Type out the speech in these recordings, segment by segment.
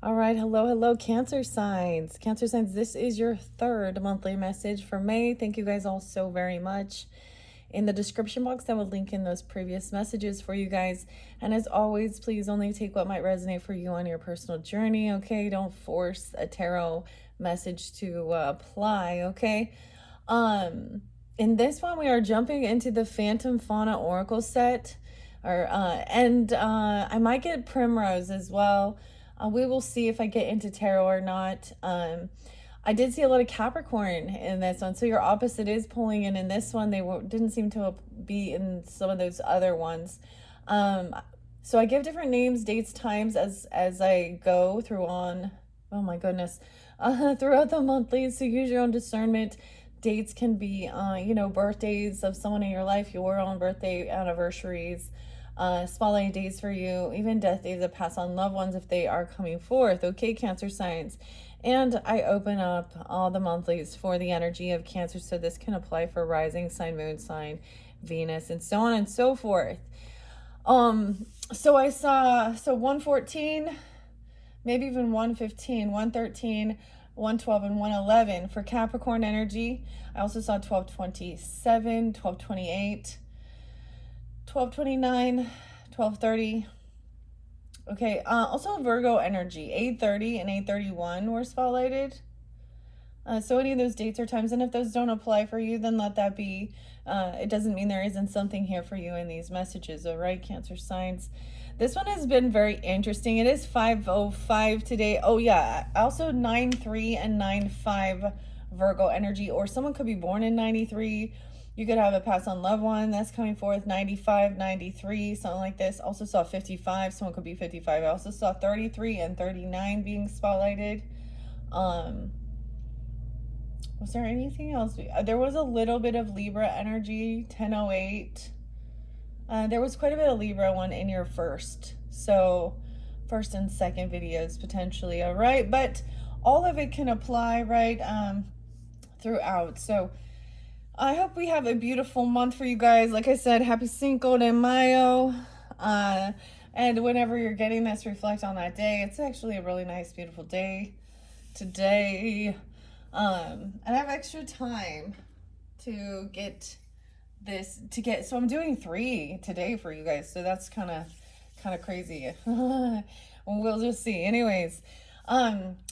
All right, hello, Cancer signs. Cancer signs, this is your third monthly message for May. Thank you guys all so very much. In the description box, I will link in those previous messages for you guys. And as always, please only take what might resonate for you on your personal journey, okay? Don't force a tarot message to apply, okay? In this one, we are jumping into the Phantom Fauna Oracle set. I might get Primrose as well. We will see if I get into tarot or not. I did see a lot of Capricorn in this one, so your opposite is pulling in this one. They didn't seem to be in some of those other ones. So I give different names, dates, times as I go through on. Oh my goodness, throughout the monthlies. So use your own discernment. Dates can be, birthdays of someone in your life, your own birthday, anniversaries, spotlight days for you, even death days that pass on loved ones if they are coming forth. Okay, Cancer signs. And I open up all the monthlies for the energy of Cancer, so this can apply for rising sign, moon sign, Venus, and so on and so forth. So I saw 114, maybe even 115, 113, 112, and 111 for Capricorn energy. I also saw 1227, 1228, 1229, 1230. Okay, also Virgo energy, 830 and 831 were spotlighted. So any of those dates or times, and if those don't apply for you, then let that be. It doesn't mean there isn't something here for you in these messages, all right, Cancer signs? This one has been very interesting. It is 5:05 today. Oh yeah, also 9:3 and 9:5 Virgo energy, or someone could be born in 93. You could have a pass on loved one that's coming forth, 95, 93, something like this. Also saw 55, someone could be 55. I also saw 33 and 39 being spotlighted. Was there anything else? There was a little bit of Libra energy, 1008. There was quite a bit of Libra one in your first and second videos potentially, all right? But all of it can apply, right, throughout. So I hope we have a beautiful month for you guys. Like I said, happy Cinco de Mayo. And whenever you're getting this, reflect on that day. It's actually a really nice, beautiful day today. And I have extra time to get so I'm doing 3 today for you guys, so that's kind of crazy. We'll just see. Anyways,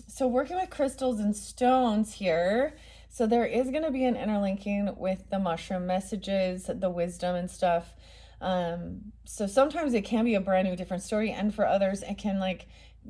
so working with crystals and stones here, so there is going to be an interlinking with the mushroom messages, the wisdom and stuff. So sometimes it can be a brand new different story, and for others it can like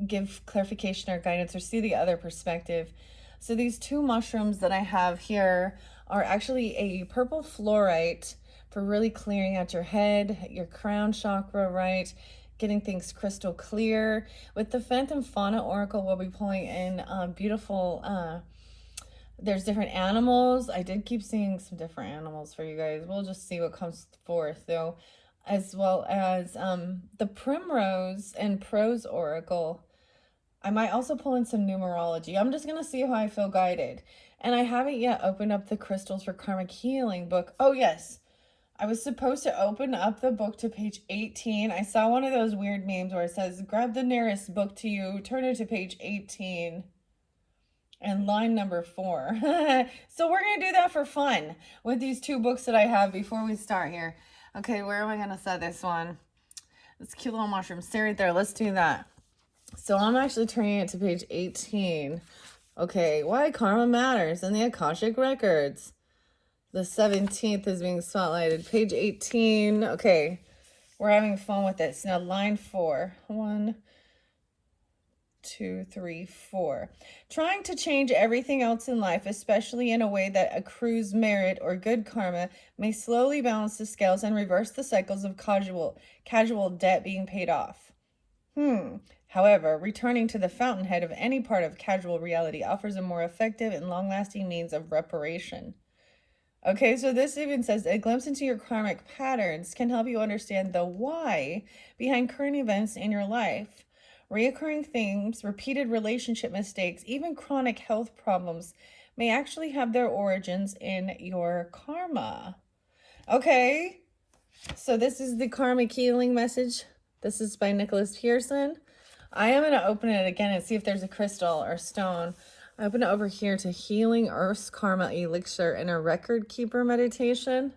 give clarification or guidance or see the other perspective. So these 2 mushrooms that I have here are actually a purple fluorite for really clearing out your head, your crown chakra, right? Getting things crystal clear. With the Phantom Fauna Oracle, we'll be pulling in beautiful, there's different animals. I did keep seeing some different animals for you guys. We'll just see what comes forth though, as well as the Primrose and Prose Oracle. I might also pull in some numerology. I'm just going to see how I feel guided. And I haven't yet opened up the Crystals for Karmic Healing book. Oh, yes. I was supposed to open up the book to page 18. I saw one of those weird memes where it says, grab the nearest book to you, turn it to page 18, and line number 4. So we're going to do that for fun with these 2 books that I have before we start here. Okay, where am I going to set this one? This cute little mushroom. Stay right there. Let's do that. So I'm actually turning it to page 18. Okay, why karma matters in the Akashic Records. The 17th is being spotlighted. Page 18. Okay, we're having fun with this. Now line 4. 1, 2, 3, 4. Trying to change everything else in life, especially in a way that accrues merit or good karma, may slowly balance the scales and reverse the cycles of casual debt being paid off. However, returning to the fountainhead of any part of casual reality offers a more effective and long-lasting means of reparation. Okay, so this even says a glimpse into your karmic patterns can help you understand the why behind current events in your life. Reoccurring themes, repeated relationship mistakes, even chronic health problems may actually have their origins in your karma. Okay, so this is the karmic healing message. This is by Nicholas Pearson. I am going to open it again and see if there's a crystal or stone. I open it over here to Healing Earth's Karma Elixir in a Record Keeper meditation.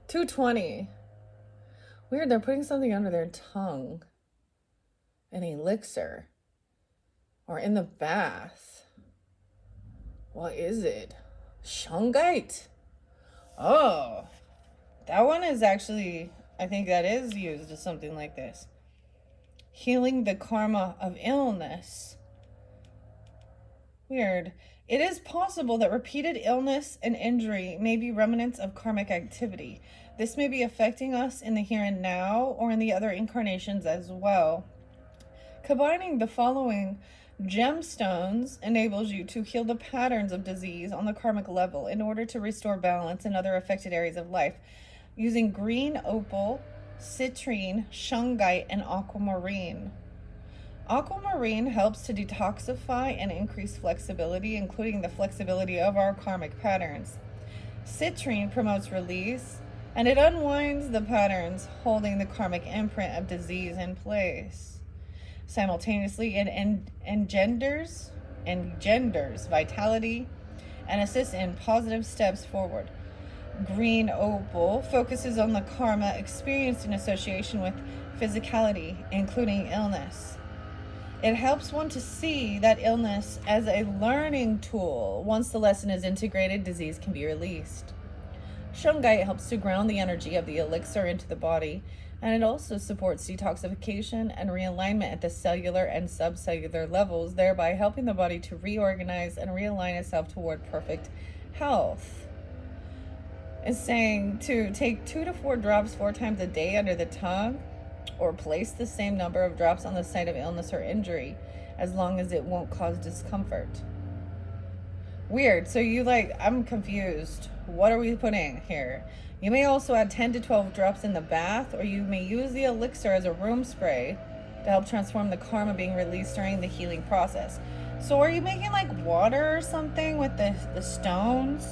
220. Weird, they're putting something under their tongue. An elixir. Or in the bath. What is it? Shungite. Oh, that one is actually, I think that is used as something like this. Healing the karma of illness. Weird. It is possible that repeated illness and injury may be remnants of karmic activity. This may be affecting us in the here and now or in the other incarnations as well. Combining the following gemstones enables you to heal the patterns of disease on the karmic level in order to restore balance in other affected areas of life. Using green opal, citrine, shungite, and aquamarine. Aquamarine helps to detoxify and increase flexibility, including the flexibility of our karmic patterns. Citrine promotes release, and it unwinds the patterns holding the karmic imprint of disease in place. Simultaneously, it engenders vitality and assists in positive steps forward. Green opal focuses on the karma experienced in association with physicality, including illness. It helps one to see that illness as a learning tool. Once the lesson is integrated, disease can be released. Shungite helps to ground the energy of the elixir into the body, and it also supports detoxification and realignment at the cellular and subcellular levels, thereby helping the body to reorganize and realign itself toward perfect health. It's saying to take 2 to 4 drops 4 times a day under the tongue, or place the same number of drops on the site of illness or injury, as long as it won't cause discomfort. Weird. So I'm confused. What are we putting here? You may also add 10 to 12 drops in the bath, or you may use the elixir as a room spray to help transform the karma being released during the healing process. So are you making like water or something with the stones?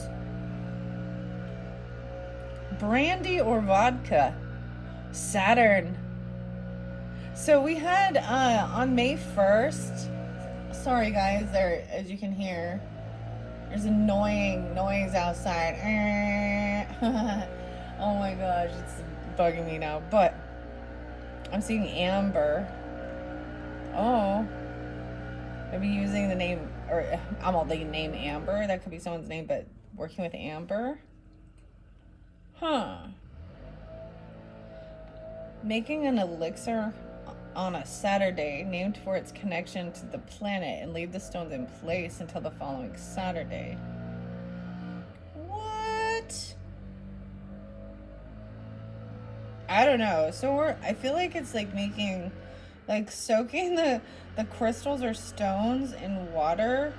Brandy or vodka? Saturn. So we had on May 1st, sorry guys, there, as you can hear, there's annoying noise outside. Oh my gosh, it's bugging me now. But I'm seeing Amber. Oh, maybe using the name, or I'm all the name Amber. That could be someone's name, but working with Amber. Huh. Making an elixir on a Saturday named for its connection to the planet, and leave the stones in place until the following Saturday. What? I don't know. So I feel like it's like making, like soaking the crystals or stones in water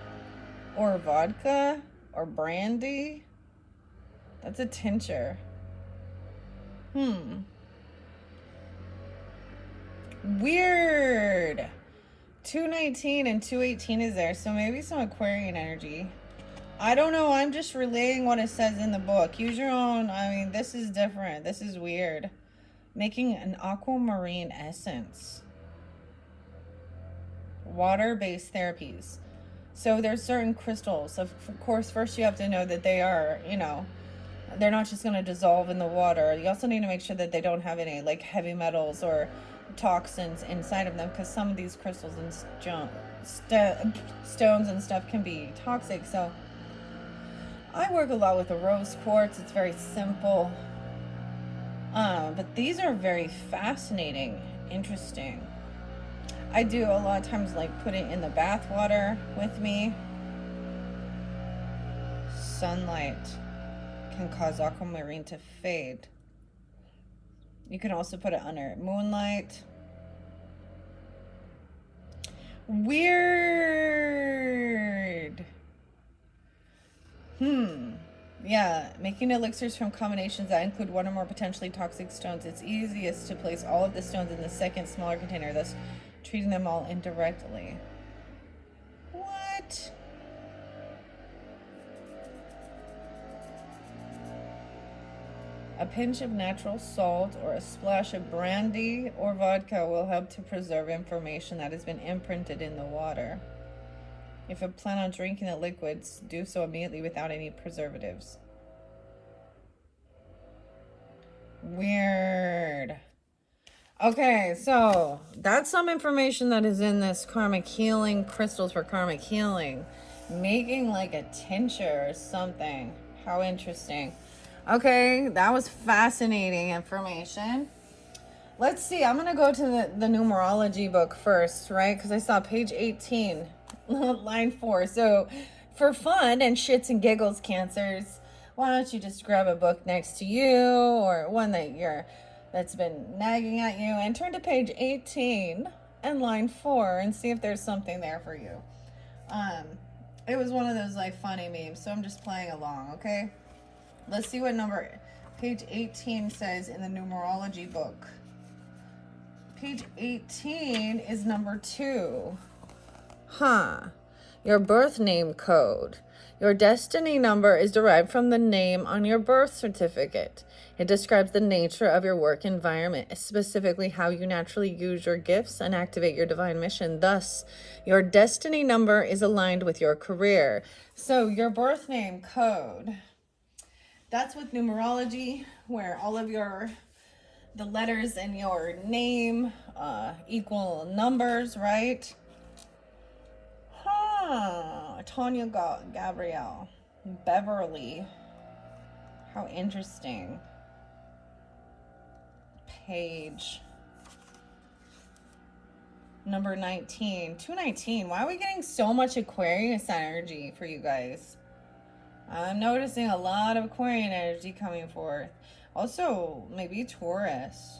or vodka or brandy. That's a tincture. Weird. 219 and 218 is there, so maybe some Aquarian energy. I don't know. I'm just relaying what it says in the book. Use your own. I mean, this is different. This is weird. Making an aquamarine essence. Water-based therapies. So there's certain crystals. Of course, first you have to know that they are, they're not just going to dissolve in the water. You also need to make sure that they don't have any like heavy metals or toxins inside of them, because some of these crystals and stones and stuff can be toxic. So I work a lot with the rose quartz. It's very simple, but these are very fascinating, interesting. I do a lot of times like put it in the bath water with me. Sunlight can cause aquamarine to fade. You can also put it under moonlight. Weird. Yeah, making elixirs from combinations that include one or more potentially toxic stones. It's easiest to place all of the stones in the second smaller container, thus treating them all indirectly. What? A pinch of natural salt or a splash of brandy or vodka will help to preserve information that has been imprinted in the water. If you plan on drinking the liquids, do so immediately without any preservatives. Weird. Okay, so that's some information that is in this karmic healing, crystals for karmic healing. Making like a tincture or something. How interesting. Okay, that was fascinating information. Let's see, I'm going to go to the numerology book first, right? Because I saw page 18, line 4. So for fun and shits and giggles, Cancers, why don't you just grab a book next to you or one that's been nagging at you and turn to page 18 and line 4 and see if there's something there for you. It was one of those like funny memes, so I'm just playing along, okay? Let's see what number page 18 says in the numerology book. Page 18 is number 2. Your birth name code. Your destiny number is derived from the name on your birth certificate. It describes the nature of your work environment, specifically how you naturally use your gifts and activate your divine mission. Thus, your destiny number is aligned with your career. So, your birth name code. That's with numerology, where all of the letters in your name equal numbers, right? Tanya Gabrielle Beverly. How interesting. Page number 19. 219. Why are we getting so much Aquarius energy for you guys? I'm noticing a lot of Aquarian energy coming forth. Also, maybe Taurus.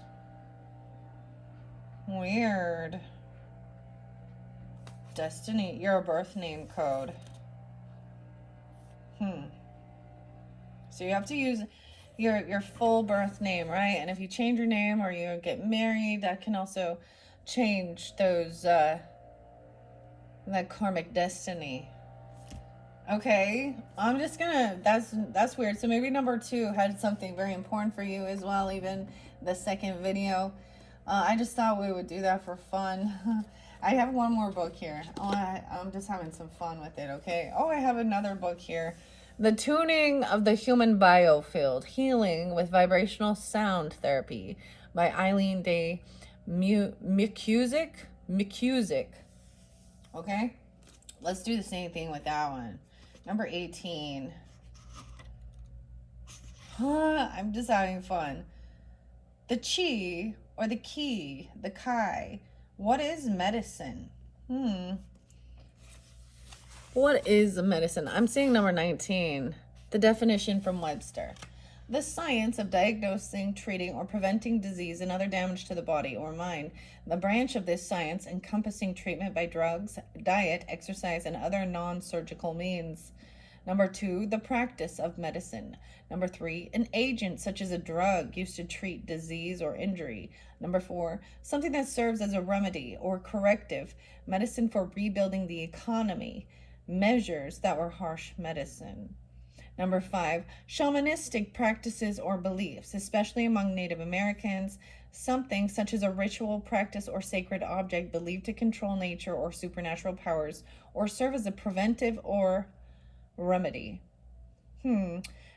Weird. Destiny, your birth name code. So you have to use your full birth name, right? And if you change your name or you get married, that can also change those that karmic destiny. Okay, I'm just gonna, that's weird. So maybe number 2 had something very important for you as well, even the second video. I just thought we would do that for fun. I have one more book here. I'm just having some fun with it, okay? Oh, I have another book here. The Tuning of the Human Biofield, Healing with Vibrational Sound Therapy by Eileen Day McCusick. Okay? Let's do the same thing with that one. Number 18. I'm just having fun. The chi, or the ki, the kai. What is medicine? What is medicine? I'm seeing number 19. The definition from Webster. The science of diagnosing, treating, or preventing disease and other damage to the body or mind. The branch of this science encompassing treatment by drugs, diet, exercise, and other non-surgical means. Number 2, the practice of medicine. Number 3, an agent such as a drug used to treat disease or injury. Number 4, something that serves as a remedy or corrective. Medicine for rebuilding the economy. Measures that were harsh medicine. Number 5, shamanistic practices or beliefs, especially among Native Americans. Something such as a ritual practice or sacred object believed to control nature or supernatural powers or serve as a preventive or remedy.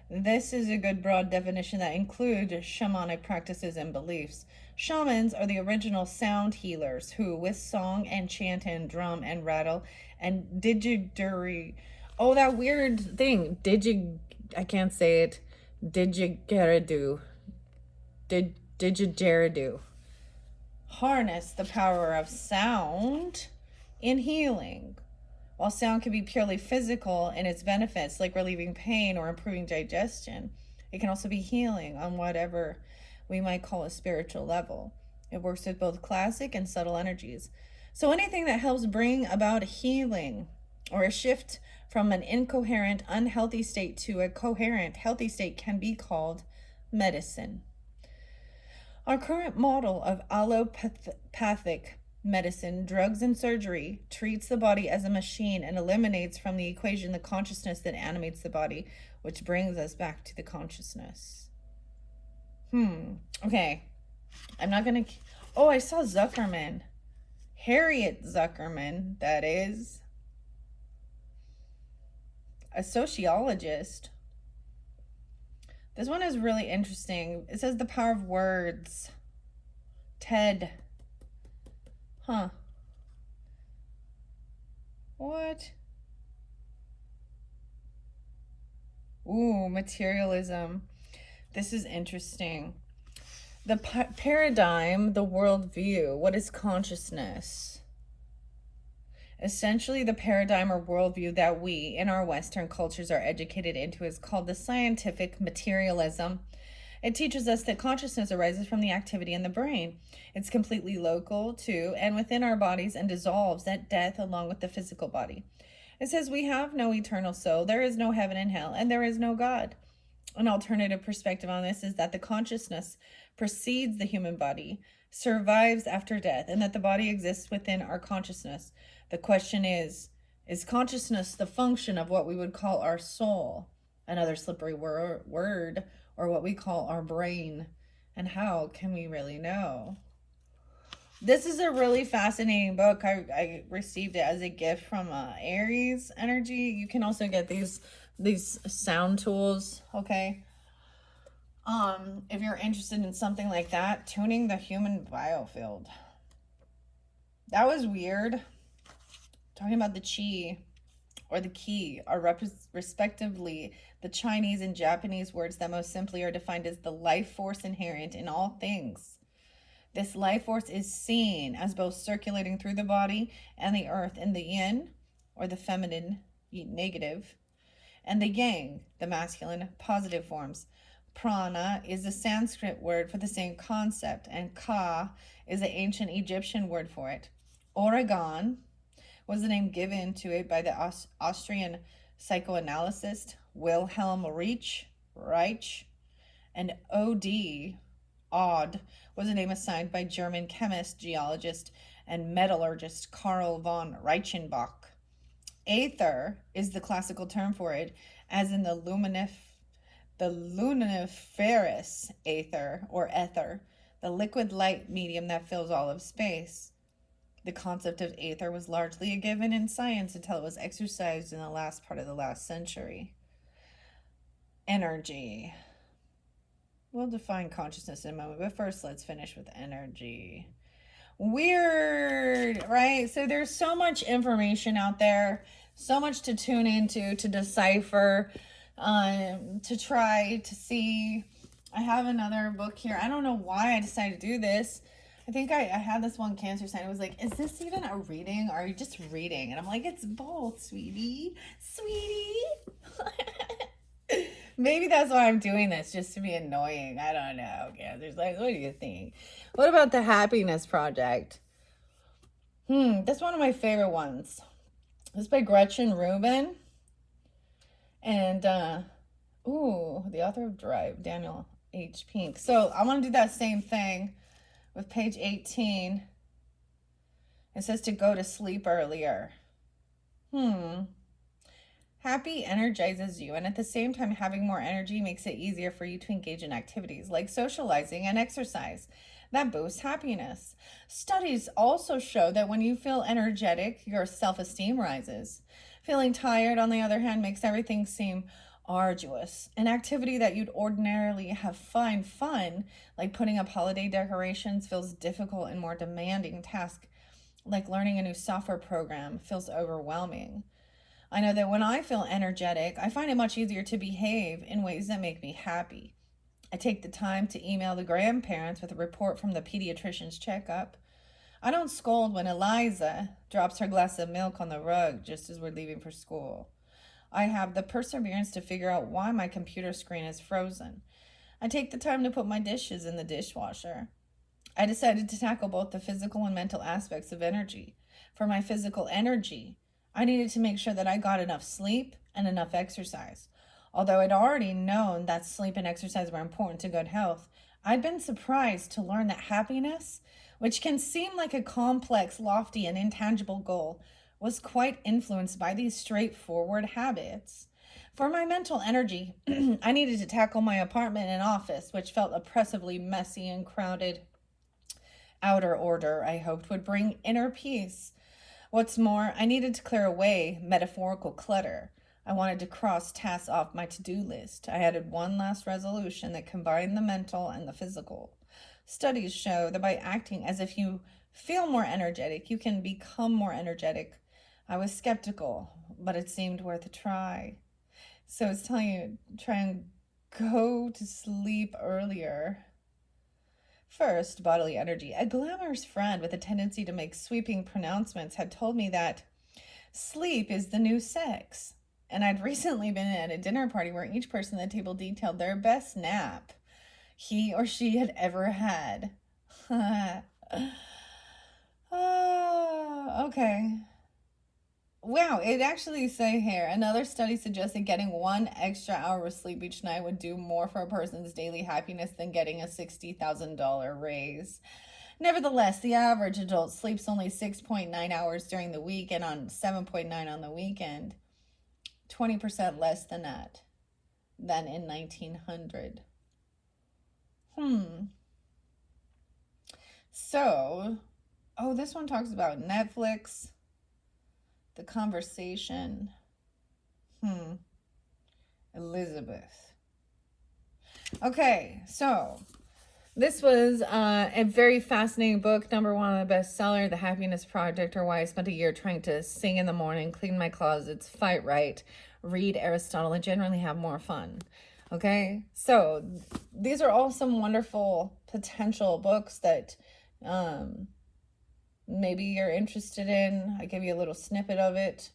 This is a good broad definition that includes shamanic practices and beliefs. Shamans are the original sound healers who, with song and chant and drum and rattle and didgeridoo, that weird thing, I can't say it, didgeridoo, harness the power of sound in healing. While sound can be purely physical in its benefits, like relieving pain or improving digestion, it can also be healing on whatever we might call a spiritual level. It works with both classic and subtle energies. So anything that helps bring about healing or a shift from an incoherent, unhealthy state to a coherent, healthy state can be called medicine. Our current model of allopathic medicine, drugs, and surgery treats the body as a machine and eliminates from the equation the consciousness that animates the body, which brings us back to the consciousness. Okay. I'm not gonna. Oh, I saw Zuckerman. Harriet Zuckerman, that is. A sociologist. This one is really interesting. It says the power of words. TED. Huh. What? Ooh, materialism. This is interesting. The paradigm, the worldview. What is consciousness? Essentially, the paradigm or worldview that we in our Western cultures are educated into is called the scientific materialism. It teaches us that consciousness arises from the activity in the brain. It's completely local to and within our bodies and dissolves at death along with the physical body. It says we have no eternal soul, there is no heaven and hell, and there is no God. An alternative perspective on this is that the consciousness precedes the human body, survives after death, and that the body exists within our consciousness. The question is consciousness the function of what we would call our soul, another slippery word, or what we call our brain? And how can we really know? This is a really fascinating book. I received it as a gift from Aries Energy. You can also get these sound tools, okay? If you're interested in something like that, tuning the human biofield. That was weird. Talking about the chi or the ki are respectively the Chinese and Japanese words that most simply are defined as the life force inherent in all things. This life force is seen as both circulating through the body and the earth in the yin, or the feminine, negative, and the yang, the masculine, positive forms. Prana is the Sanskrit word for the same concept, and ka is the ancient Egyptian word for it. Oregon was the name given to it by the Austrian psychoanalyst Wilhelm Reich, and Odd was a name assigned by German chemist, geologist, and metallurgist Karl von Reichenbach. Aether is the classical term for it, as in the luminiferous aether, or ether, the liquid light medium that fills all of space. The concept of aether was largely a given in science until it was exercised in the last part of the last century. Energy. We'll define consciousness in a moment, but first let's finish with energy. Weird, right? So there's so much information out there, so much to tune into, to decipher, to try to see. I have another book here. I don't know why I decided to do this. I think I had this one cancer sign. It was like, is this even a reading or are you just reading? And I'm like, it's both, sweetie. Maybe that's why I'm doing this, just to be annoying. I don't know. Cancer's like, what do you think? What about the Happiness Project? That's one of my favorite ones. This is by Gretchen Rubin. And, the author of Drive, Daniel H. Pink. So I want to do that same thing with page 18. It says to go to sleep earlier. Happy energizes you, and at the same time, having more energy makes it easier for you to engage in activities like socializing and exercise. That boosts happiness. Studies also show that when you feel energetic, your self-esteem rises. Feeling tired, on the other hand, makes everything seem arduous. An activity that you'd ordinarily find fun, like putting up holiday decorations, feels difficult and more demanding task, like learning a new software program, feels overwhelming. I know that when I feel energetic, I find it much easier to behave in ways that make me happy. I take the time to email the grandparents with a report from the pediatrician's checkup. I don't scold when Eliza drops her glass of milk on the rug just as we're leaving for school. I have the perseverance to figure out why my computer screen is frozen. I take the time to put my dishes in the dishwasher. I decided to tackle both the physical and mental aspects of energy. For my physical energy, I needed to make sure that I got enough sleep and enough exercise. Although I'd already known that sleep and exercise were important to good health, I'd been surprised to learn that happiness, which can seem like a complex, lofty, and intangible goal, was quite influenced by these straightforward habits. For my mental energy, I needed to tackle my apartment and office, which felt oppressively messy and crowded. Outer order, I hoped, would bring inner peace. What's more, I needed to clear away metaphorical clutter. I wanted to cross tasks off my to do list. I added one last resolution that combined the mental and the physical. Studies show that by acting as if you feel more energetic, you can become more energetic. I was skeptical, but it seemed worth a try. So it's telling you try and go to sleep earlier. First, bodily energy. A glamorous friend with a tendency to make sweeping pronouncements had told me that sleep is the new sex. And I'd recently been at a dinner party where each person at the table detailed their best nap he or she had ever had. Okay. Wow, it actually say here, another study suggested getting 1 extra hour of sleep each night would do more for a person's daily happiness than getting a $60,000 raise. Nevertheless, the average adult sleeps only 6.9 hours during the week and on 7.9 on the weekend. 20% less than that than in 1900. So, this one talks about Netflix. The conversation. Elizabeth. Okay, so this was a very fascinating book. #1 on the bestseller, The Happiness Project, or Why I Spent a Year Trying to Sing in the Morning, Clean My Closets, Fight Right, Read Aristotle, and Generally Have More Fun. Okay, so these are all some wonderful potential books that maybe you're interested in. I give you a little snippet of it.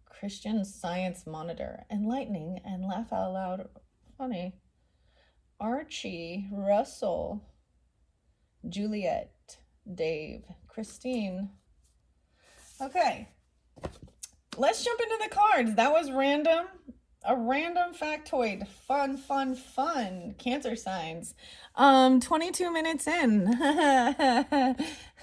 Christian Science Monitor, enlightening and laugh out loud funny. Archie, Russell, Juliet, Dave, Christine. Okay, let's jump into the cards. That was random. A random factoid. Fun. Cancer signs. 22 minutes in.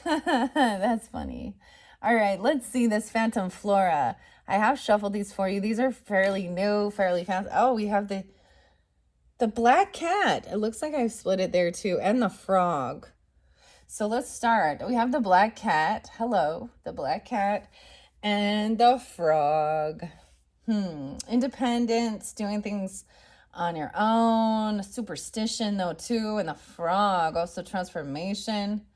That's funny. All right, let's see this Phantom Flora. I have shuffled these for you. These are fairly new, fairly fast. Oh, we have the black cat. It looks like I've split it there too. And the frog. So let's start. We have the black cat. Hello, the black cat. And the frog. Independence, doing things on your own. Superstition, though, too. And the frog, also transformation.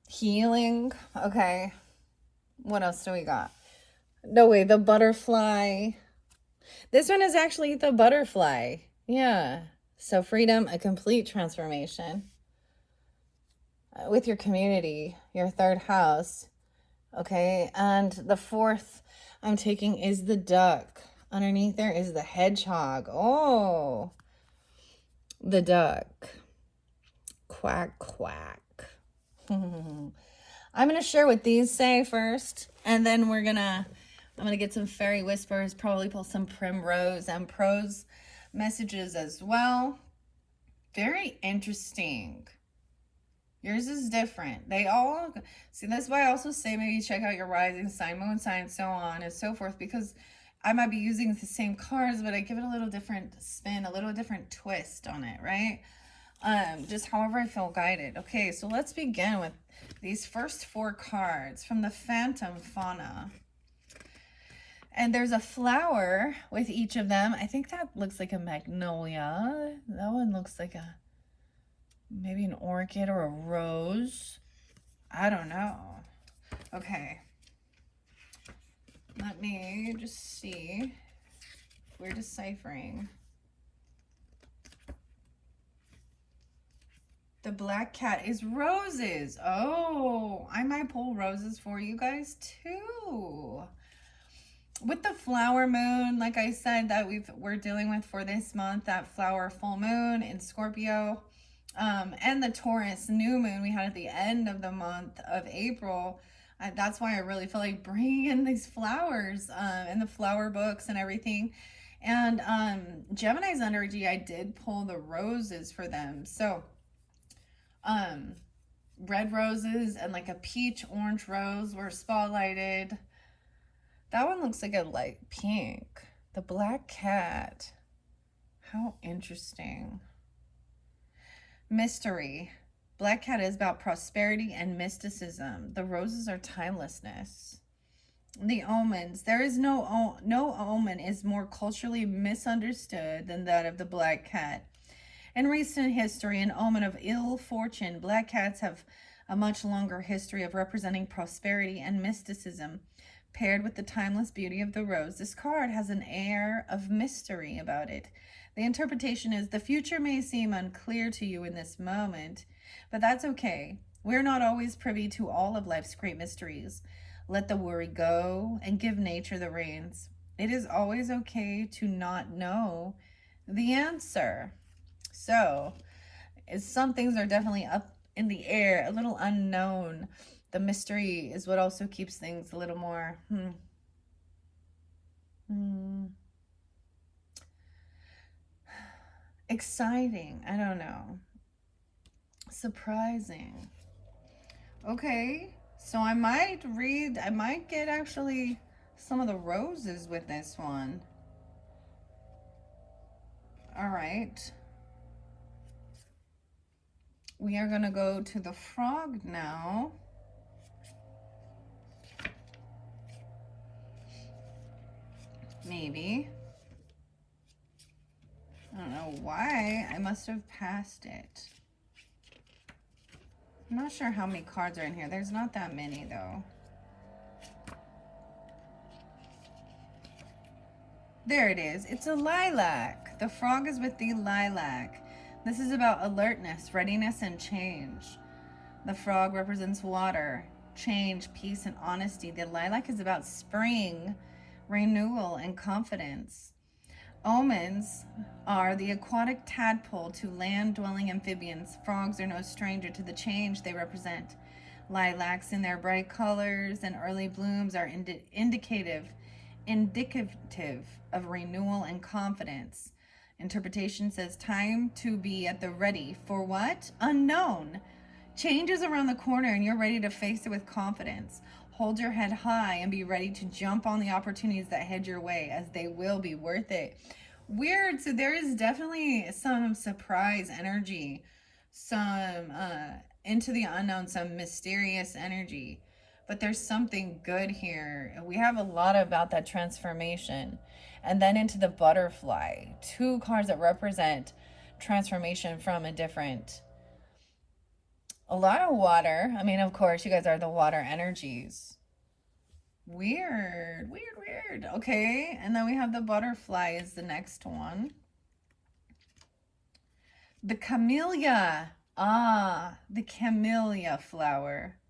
Healing. Okay. What else do we got? No, wait, the butterfly. This one is actually the butterfly. Yeah. So freedom, a complete transformation. With your community, your third house. Okay. And the fourth I'm taking is the duck. Underneath there is the hedgehog. Oh, the duck. Quack, quack. I'm going to share what these say first, and then I'm going to get some fairy whispers, probably pull some Primrose and Prose messages as well. Very interesting. Yours is different. They all, see, that's why I also say maybe check out your rising sign, moon sign, so on and so forth, because I might be using the same cards, but I give it a little different spin, a little different twist on it, right? Just however I feel guided. Okay, so let's begin with these first 4 cards from the Phantom Fauna. And there's a flower with each of them. I think that looks like a magnolia. That one looks like maybe an orchid or a rose. I don't know. Okay. Let me just see if we're deciphering. The black cat is roses. Oh, I might pull roses for you guys too. With the flower moon, like I said, that we're dealing with for this month, that flower full moon in Scorpio, and the Taurus new moon we had at the end of the month of April. That's why I really feel like bringing in these flowers and the flower books and everything. And Gemini's energy, I did pull the roses for them. So red roses and like a peach orange rose were spotlighted. That one looks like a light pink. The black cat. How interesting. Mystery. Black cat is about prosperity and mysticism. The roses are timelessness. The omens. There is no omen is more culturally misunderstood than that of the black cat. In recent history, an omen of ill fortune, black cats have a much longer history of representing prosperity and mysticism. Paired with the timeless beauty of the rose, this card has an air of mystery about it. The interpretation is the future may seem unclear to you in this moment, but that's okay. We're not always privy to all of life's great mysteries. Let the worry go and give nature the reins. It is always okay to not know the answer. So, some things are definitely up in the air, a little unknown. The mystery is what also keeps things a little more exciting. I don't know. Surprising. Okay, so I might get actually some of the roses with this one. All right. We are going to go to the frog now. Maybe. I don't know why. I must have passed it. I'm not sure how many cards are in here. There's not that many, though. There it is. It's a lilac. The frog is with the lilac. This is about alertness, readiness, and change. The frog represents water, change, peace, and honesty. The lilac is about spring, renewal, and confidence. Omens are the aquatic tadpole to land-dwelling amphibians. Frogs are no stranger to the change they represent. Lilacs in their bright colors and early blooms are indicative of renewal and confidence. Interpretation says time to be at the ready for what? Unknown. Change is around the corner and you're ready to face it with confidence. Hold your head high and be ready to jump on the opportunities that head your way, as they will be worth it. Weird. So there is definitely some surprise energy, some into the unknown, some mysterious energy. But there's something good here. We have a lot about that transformation. And then into the butterfly. Two cards that represent transformation from a different. A lot of water. I mean, of course, you guys are the water energies. Weird. Okay, and then we have the butterfly is the next one. The camellia. The camellia flower.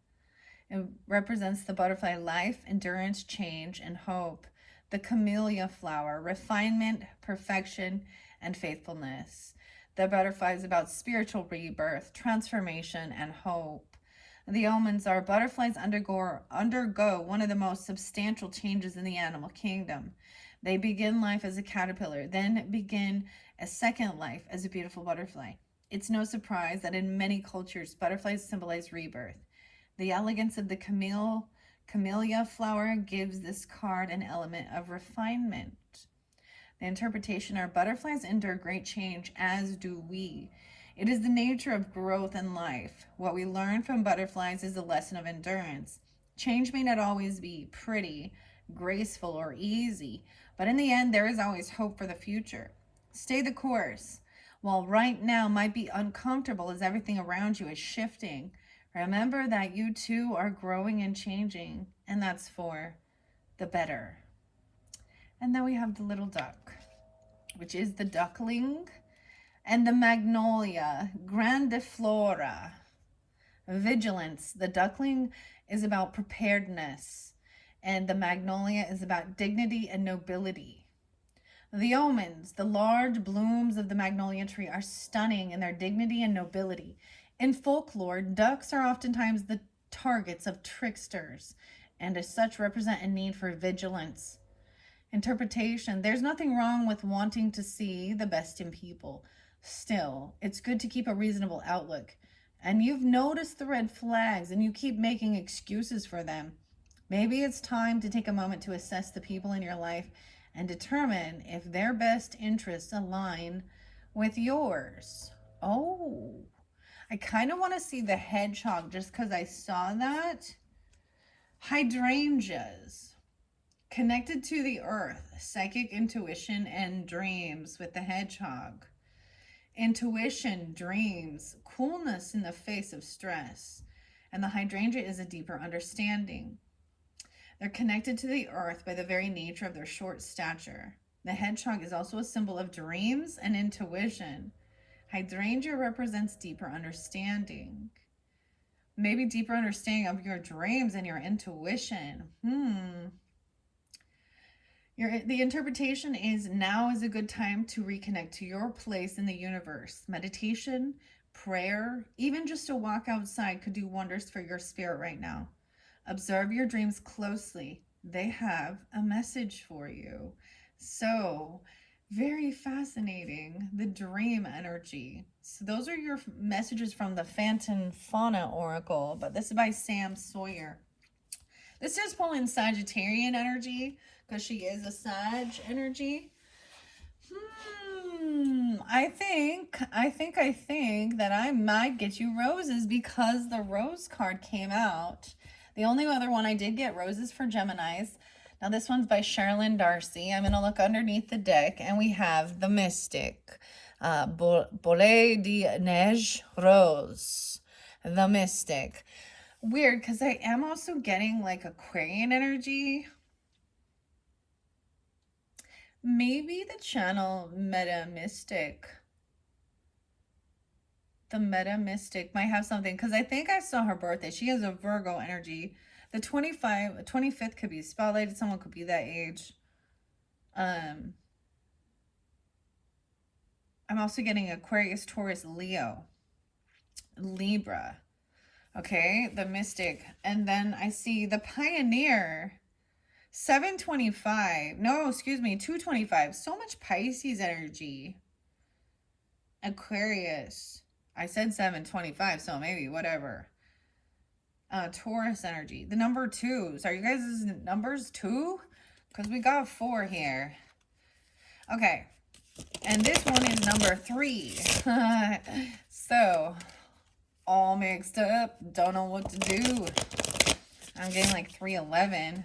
It represents the butterfly life, endurance, change, and hope. The camellia flower, refinement, perfection, and faithfulness. The butterfly is about spiritual rebirth, transformation, and hope. The omens are butterflies undergo one of the most substantial changes in the animal kingdom. They begin life as a caterpillar, then begin a second life as a beautiful butterfly. It's no surprise that in many cultures, butterflies symbolize rebirth. The elegance of the camellia flower gives this card an element of refinement. The interpretation are butterflies endure great change, as do we. It is the nature of growth in life. What we learn from butterflies is a lesson of endurance. Change may not always be pretty, graceful, or easy, but in the end, there is always hope for the future. Stay the course. While right now might be uncomfortable as everything around you is shifting, remember that you too are growing and changing, and that's for the better. And then we have the little duck, which is the duckling, and the magnolia grandiflora. Vigilance. The duckling is about preparedness, and the magnolia is about dignity and nobility. The omens, the large blooms of the magnolia tree, are stunning in their dignity and nobility. In folklore, ducks are oftentimes the targets of tricksters, and as such represent a need for vigilance. Interpretation. There's nothing wrong with wanting to see the best in people. Still, it's good to keep a reasonable outlook. And you've noticed the red flags and you keep making excuses for them. Maybe it's time to take a moment to assess the people in your life and determine if their best interests align with yours. Oh, I kind of want to see the hedgehog just because I saw that. Hydrangeas. Connected to the earth, psychic intuition and dreams with the hedgehog. Intuition, dreams, coolness in the face of stress. And the hydrangea is a deeper understanding. They're connected to the earth by the very nature of their short stature. The hedgehog is also a symbol of dreams and intuition. Hydrangea represents deeper understanding. Maybe deeper understanding of your dreams and your intuition. The interpretation is now is a good time to reconnect to your place in the universe. Meditation, prayer, even just a walk outside could do wonders for your spirit right now. Observe your dreams closely. They have a message for you. So, very fascinating, the dream energy. So those are your messages from the Fauna Oracle, but this is by Sam Sawyer. This is pulling Sagittarian energy because she is a Sag energy. I think that I might get you roses because the rose card came out. The only other one I did get roses for Geminis. Now this one's by Sherilyn Darcy. I'm going to look underneath the deck and we have the Mystic. Boule de Neige Rose. The Mystic. Weird because I am also getting like Aquarian energy. Maybe the channel Meta Mystic. The Meta Mystic might have something because I think I saw her birthday. She has a Virgo energy. The 25th could be spotlighted. Someone could be that age. I'm also getting Aquarius, Taurus, Leo, Libra. Okay, the Mystic. And then I see the Pioneer. 725. No, excuse me, 225. So much Pisces energy. Aquarius. I said 725, so maybe whatever. Taurus energy. The number 2s. Are you guys' numbers 2? Because we got 4 here. Okay. And this one is number 3. So, all mixed up. Don't know what to do. I'm getting like 311.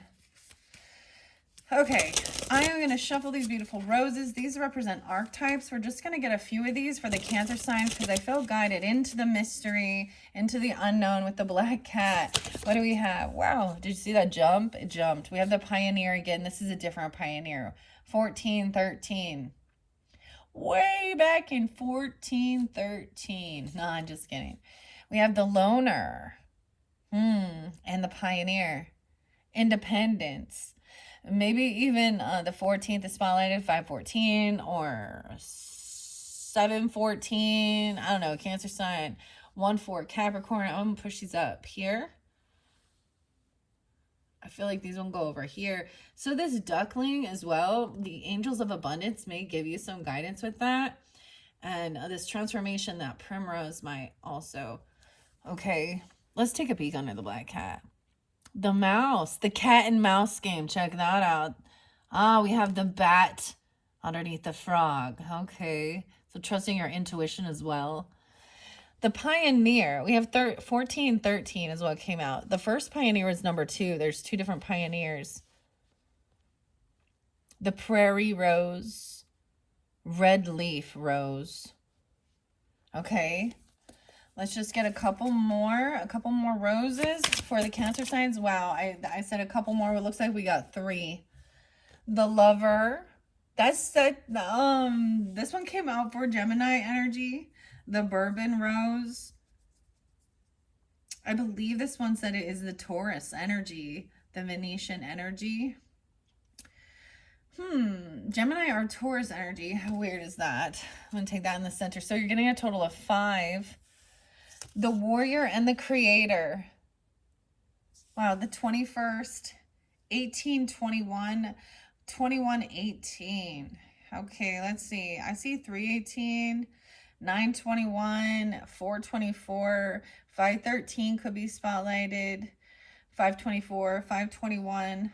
Okay, I am going to shuffle these beautiful roses. These represent archetypes. We're just going to get a few of these for the Cancer signs because I feel guided into the mystery, into the unknown with the black cat. What do we have? Wow, did you see that jump? It jumped. We have the Pioneer again. This is a different Pioneer. 1413. Way back in 1413. No, I'm just kidding. We have the Loner. And the Pioneer. Independence. Maybe even the 14th is spotlighted, 514 or 714. I don't know, Cancer sign, 1-4 Capricorn. I'm going to push these up here. I feel like these won't go over here. So this duckling as well, the angels of abundance may give you some guidance with that. And this transformation, that Primrose might also. Okay, let's take a peek under the black cat. The mouse, the cat and mouse game. Check that out. We have the bat underneath the frog. Okay, so trusting your intuition as well. The Pioneer, we have 1413 is what came out. The first Pioneer is number 2. There's 2 different Pioneers. The Prairie Rose, Red Leaf Rose. Okay. Let's just get a couple more roses for the Cancer signs. Wow, I said a couple more. It looks like we got 3. The Lover. This one came out for Gemini energy. The Bourbon Rose. I believe this one said it is the Taurus energy, the Venetian energy. Gemini or Taurus energy. How weird is that? I'm going to take that in the center. So you're getting a total of 5. The Warrior and the Creator. Wow, the 21st, 1821, 2118. Okay, let's see. I see 318, 921, 424, 513 could be spotlighted. 524, 521,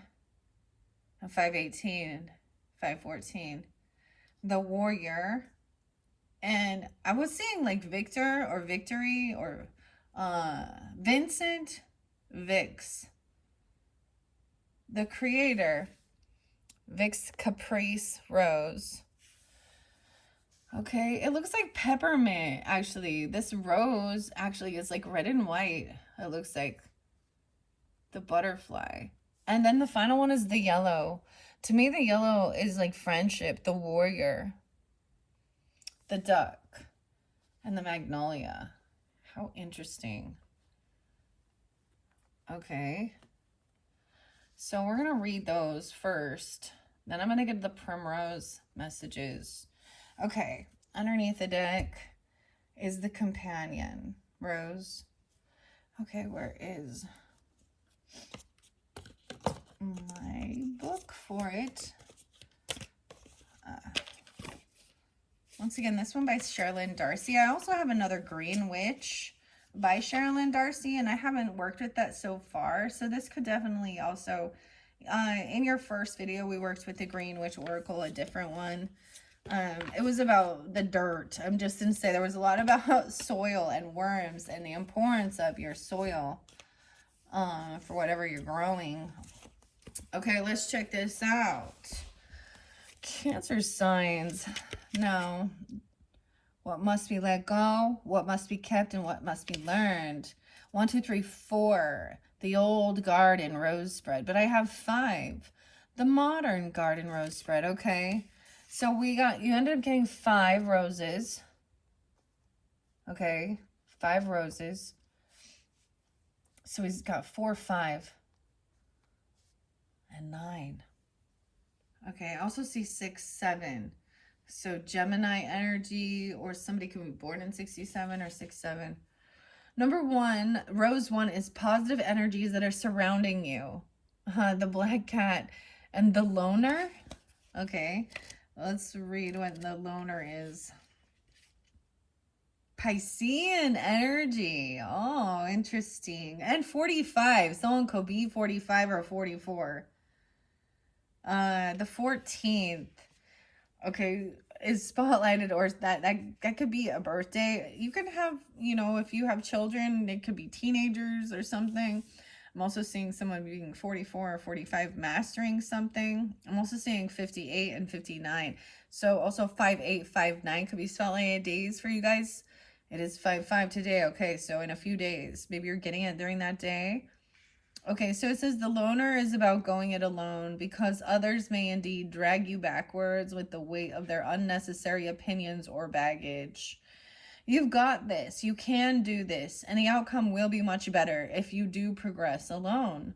and 518, 514. The Warrior. And I was seeing like Victor or Victory or Vincent Vix. The Creator. Vix Caprice Rose. Okay, it looks like peppermint, actually. This rose actually is like red and white. It looks like the butterfly. And then the final one is the yellow. To me, the yellow is like friendship, the warrior, the duck, and the magnolia. How interesting. Okay. So we're going to read those first. Then I'm going to get the primrose messages. Okay. Underneath the deck is the companion, Rose. Okay, where is my book for it? Once again, this one by Sherilyn Darcy. I also have another Green Witch by Sherilyn Darcy, and I haven't worked with that so far. So this could definitely also, in your first video, we worked with the Green Witch Oracle, a different one. It was about the dirt. I'm just going to say there was a lot about soil and worms and the importance of your soil for whatever you're growing. Okay, let's check this out. Cancer signs. No. What must be let go, what must be kept, and what must be learned. 1, 2, 3, 4. The old garden rose spread. But I have 5. The modern garden rose spread. Okay. So you ended up getting 5 roses. Okay. 5 roses. So he's got 4, 5, and 9. Okay. I also see 6, 7. So Gemini energy, or somebody can be born in 67 or 67. Number 1, rose 1 is positive energies that are surrounding you. The black cat and the loner. Okay, let's read what the loner is. Piscean energy. Oh, interesting. And 45. Someone could be 45 or 44. The 14th. Okay, is spotlighted, or that could be a birthday. You can have, if you have children, it could be teenagers or something. I'm also seeing someone being 44 or 45 mastering something. I'm also seeing 58 and 59. So also 58, 59 could be spotlighted days for you guys. It is 5/5 today. Okay, so in a few days, maybe you're getting it during that day. Okay, so it says the loner is about going it alone because others may indeed drag you backwards with the weight of their unnecessary opinions or baggage. You've got this. You can do this. And the outcome will be much better if you do progress alone.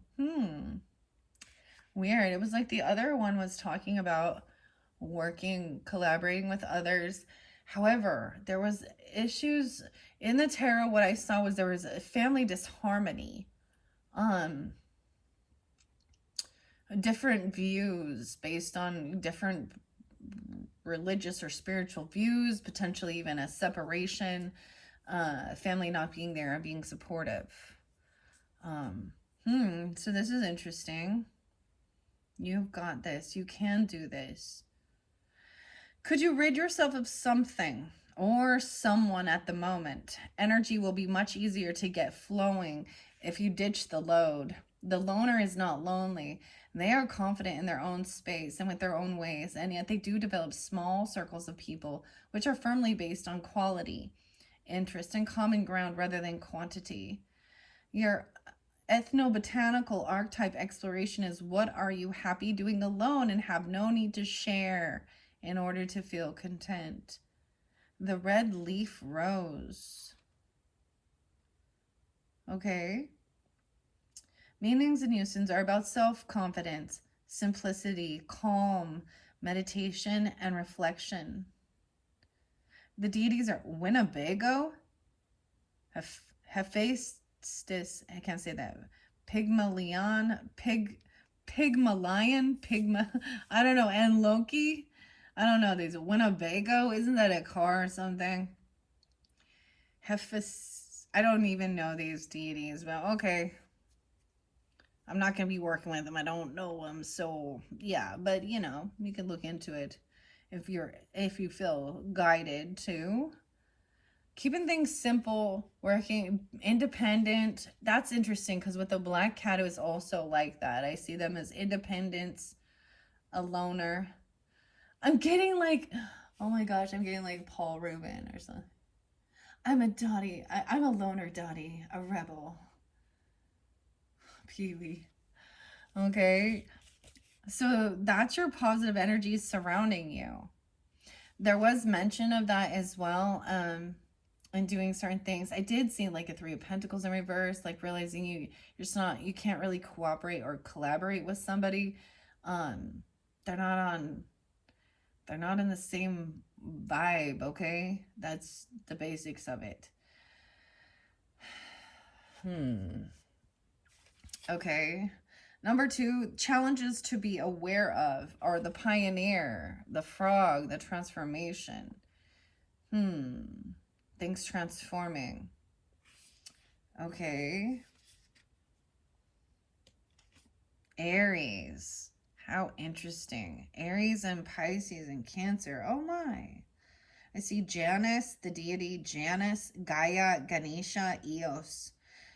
Weird. It was like the other one was talking about collaborating with others. However, there was issues in the tarot. What I saw was there was a family disharmony. Different views based on different religious or spiritual views, potentially even a separation, family not being there and being supportive. So this is interesting. You've got this. You can do this. Could you rid yourself of something or someone at the moment? Energy will be much easier to get flowing if you ditch the load. The loner is not lonely. They are confident in their own space and with their own ways, and yet they do develop small circles of people which are firmly based on quality, interest, and common ground rather than quantity. Your ethnobotanical archetype exploration is what are you happy doing alone and have no need to share in order to feel content. The red leaf rose. Okay. Meanings and uses are about self-confidence, simplicity, calm, meditation, and reflection. The deities are Winnebago, Hephaestus, I can't say that, Pygmalion, I don't know, and Loki. I don't know these. Winnebago, isn't that a car or something? I don't even know these deities, but okay. I'm not going to be working with them. I don't know them. So, yeah, but you know, you can look into it if you feel guided to. Keeping things simple, working independent. That's interesting because with the black cat, it was also like that. I see them as independence, a loner. I'm getting like, oh my gosh, I'm getting like Paul Rubin or something. I'm a Dottie. I'm a loner Dottie, a rebel. Pee Wee. Okay. So that's your positive energy surrounding you. There was mention of that as well. And doing certain things. I did see like a Three of Pentacles in reverse, like realizing you're just not, you can't really cooperate or collaborate with somebody. Um, they're not on, they're not in the same vibe, okay? That's the basics of it. Okay. Number 2, challenges to be aware of are the pioneer, the frog, the transformation. Things transforming. Okay. Aries. How interesting. Aries and Pisces and Cancer. Oh my. I see Janus, the deity Janus, Gaia, Ganesha, Eos.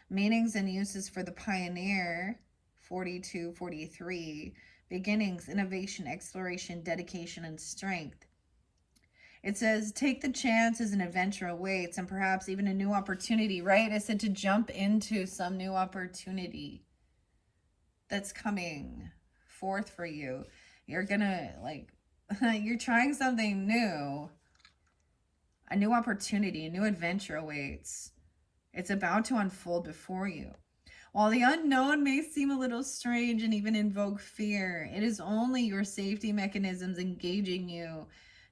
Meanings and uses for the pioneer, 42, 43. Beginnings, innovation, exploration, dedication, and strength. It says, take the chance as an adventure awaits and perhaps even a new opportunity, right? I said to jump into some new opportunity that's coming forth for you. You're gonna like, you're trying something new. A new opportunity, a new adventure awaits. It's about to unfold before you. While the unknown may seem a little strange and even invoke fear, it is only your safety mechanisms engaging you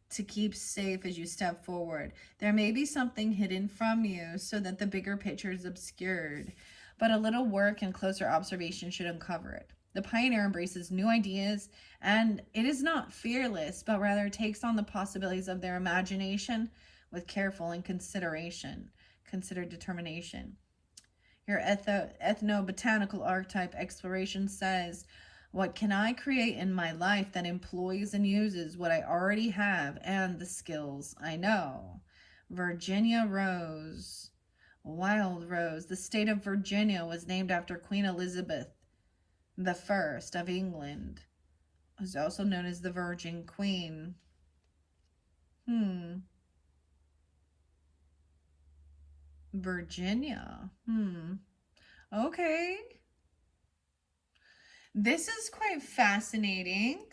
to keep safe as you step forward. There may be something hidden from you so that the bigger picture is obscured, but a little work and closer observation should uncover it. The pioneer embraces new ideas, and it is not fearless, but rather takes on the possibilities of their imagination with careful and considered determination. Your ethno-botanical archetype exploration says, what can I create in my life that employs and uses what I already have and the skills I know? Virginia Rose. Wild Rose. The state of Virginia was named after Queen Elizabeth I of England. It was also known as the Virgin Queen. Virginia. Okay. This is quite fascinating.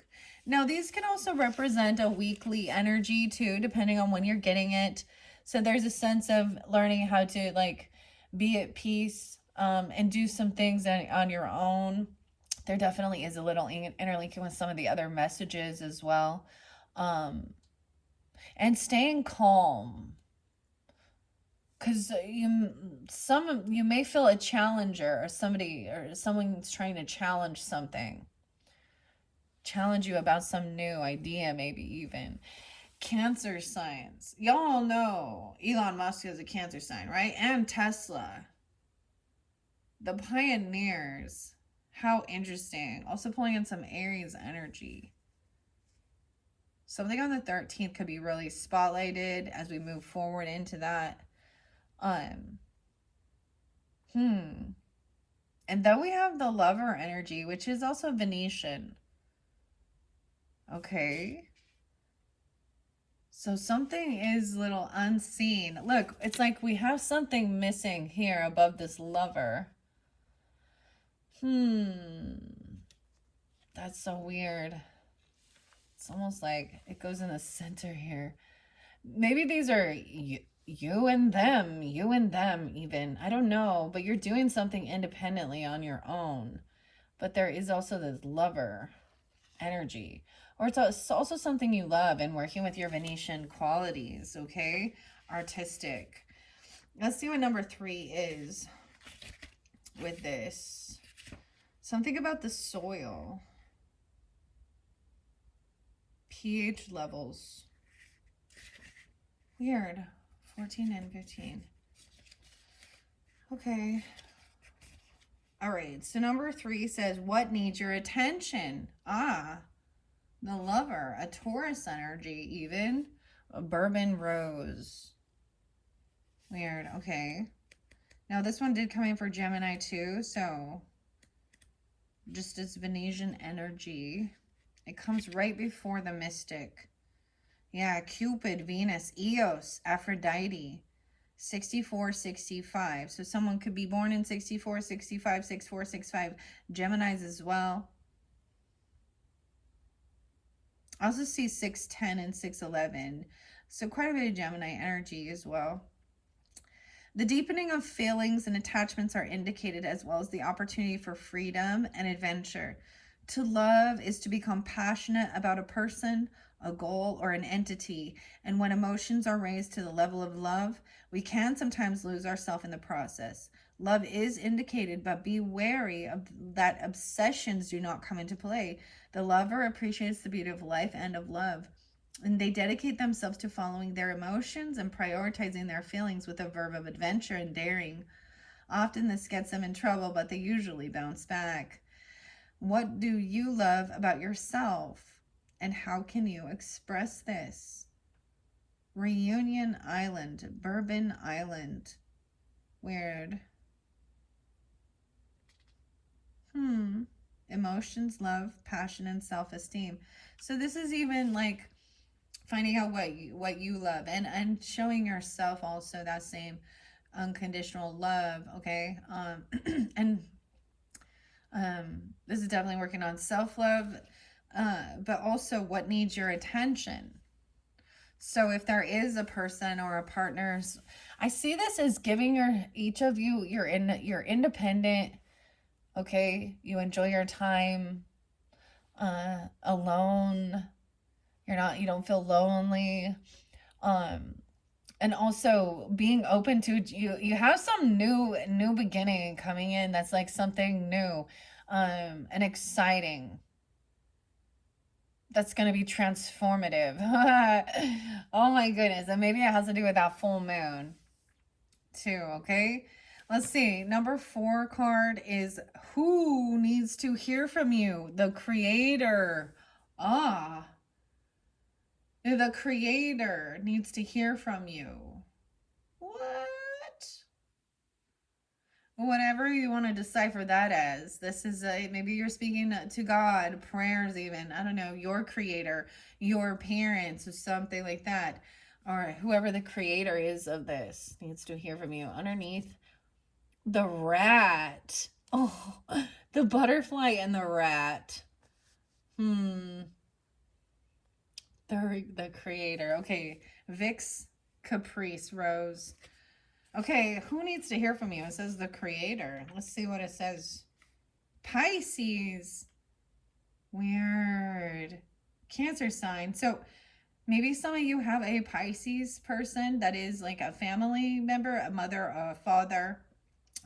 Now, these can also represent a weekly energy too, depending on when you're getting it. So there's a sense of learning how to like be at peace and do some things on your own. There definitely is a little interlinking with some of the other messages as well. And staying calm. Because you may feel a challenger or someone's trying to challenge something, challenge you about some new idea, maybe even. Cancer signs, y'all know Elon Musk is a Cancer sign, right? And Tesla, the pioneers. How interesting. Also pulling in some Aries energy. Something on the 13th could be really spotlighted as we move forward into that. And then we have the Lover energy, which is also Venetian. Okay. So something is a little unseen. Look, it's like we have something missing here above this Lover. That's so weird. It's almost like it goes in the center here. Maybe these are you and them even. I don't know, but you're doing something independently on your own. But there is also this Lover energy. Or it's also something you love and working with your Venetian qualities, okay? Artistic. Let's see what number 3 is with this. Something about the soil. pH levels. Weird. 14 and 15. Okay. All right, so number 3 says, what needs your attention? Ah, the lover, a Taurus energy, even. A bourbon rose. Weird, okay. Now this one did come in for Gemini too, so just as Venetian energy. It comes right before the mystic. Yeah, Cupid, Venus, Eos, Aphrodite. 64, 65. So someone could be born in 64, 65, 64, 65. Geminis as well. I also see 610 and 611. So quite a bit of Gemini energy as well. The deepening of feelings and attachments are indicated, as well as the opportunity for freedom and adventure. To love is to become passionate about a person, a goal, or an entity. And when emotions are raised to the level of love, we can sometimes lose ourselves in the process. Love is indicated, but be wary of that obsessions do not come into play. The lover appreciates the beauty of life and of love, and they dedicate themselves to following their emotions and prioritizing their feelings with a verve of adventure and daring. Often this gets them in trouble, but they usually bounce back. What do you love about yourself, and how can you express this? Reunion Island, Bourbon Island. Weird. Emotions, love, passion, and self-esteem. So this is even like finding out what you love, and showing yourself also that same unconditional love. Okay. And this is definitely working on self-love, but also what needs your attention. So if there is a person or a partner, I see this as giving each of you, you're independent. Okay, you enjoy your time alone. You don't feel lonely. And also being open to, you have some new beginning coming in, that's like something new and exciting, that's going to be transformative. Oh my goodness. And maybe it has to do with that full moon too. Okay, let's see. Number 4 card is, who needs to hear from you? The creator. The creator needs to hear from you. What? Whatever you want to decipher that as. This is maybe you're speaking to God, prayers even. I don't know, your creator, your parents, or something like that. Or whoever the creator is of this needs to hear from you. Underneath, the rat. Oh, the butterfly and the rat. The creator. Okay, Vix Caprice Rose. Okay, who needs to hear from you? It says the creator. Let's see what it says. Pisces. Weird. Cancer sign. So maybe some of you have a Pisces person that is like a family member, a mother, a father.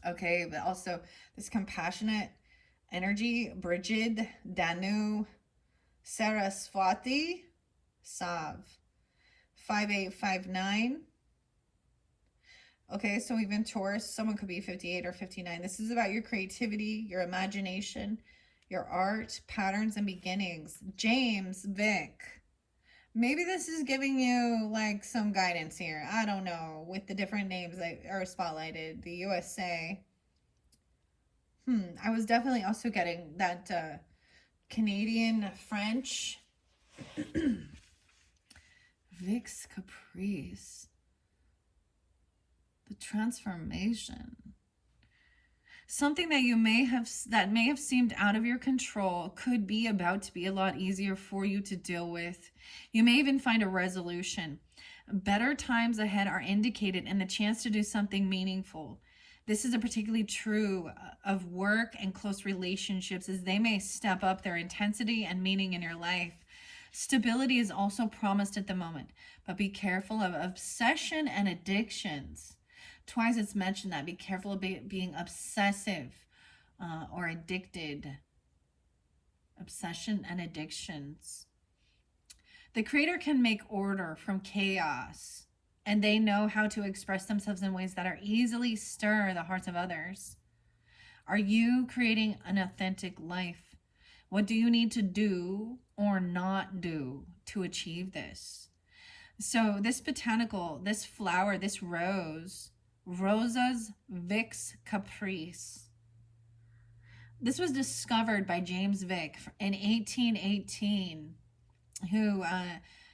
Okay, but also this compassionate energy. Bridget, Danu, Saraswati, Sav. 5859. Okay, so even Taurus, someone could be 58 or 59. This is about your creativity, your imagination, your art, patterns, and beginnings. James, Vic. Maybe this is giving you like some guidance here. I don't know, with the different names that are spotlighted. The USA. I was definitely also getting that Canadian French. Vix Caprice. The transformation. Something that may have seemed out of your control could be about to be a lot easier for you to deal with. You may even find a resolution. Better times ahead are indicated, and the chance to do something meaningful. This is particularly true of work and close relationships, as they may step up their intensity and meaning in your life. Stability is also promised at the moment, but be careful of obsession and addictions. Twice it's mentioned that. Be careful of being obsessive or addicted. Obsession and addictions. The creator can make order from chaos, and they know how to express themselves in ways that are easily stir the hearts of others. Are you creating an authentic life? What do you need to do or not do to achieve this? So, this botanical, this flower, this rose, Rosa's Vix Caprice, this was discovered by James Vick in 1818, who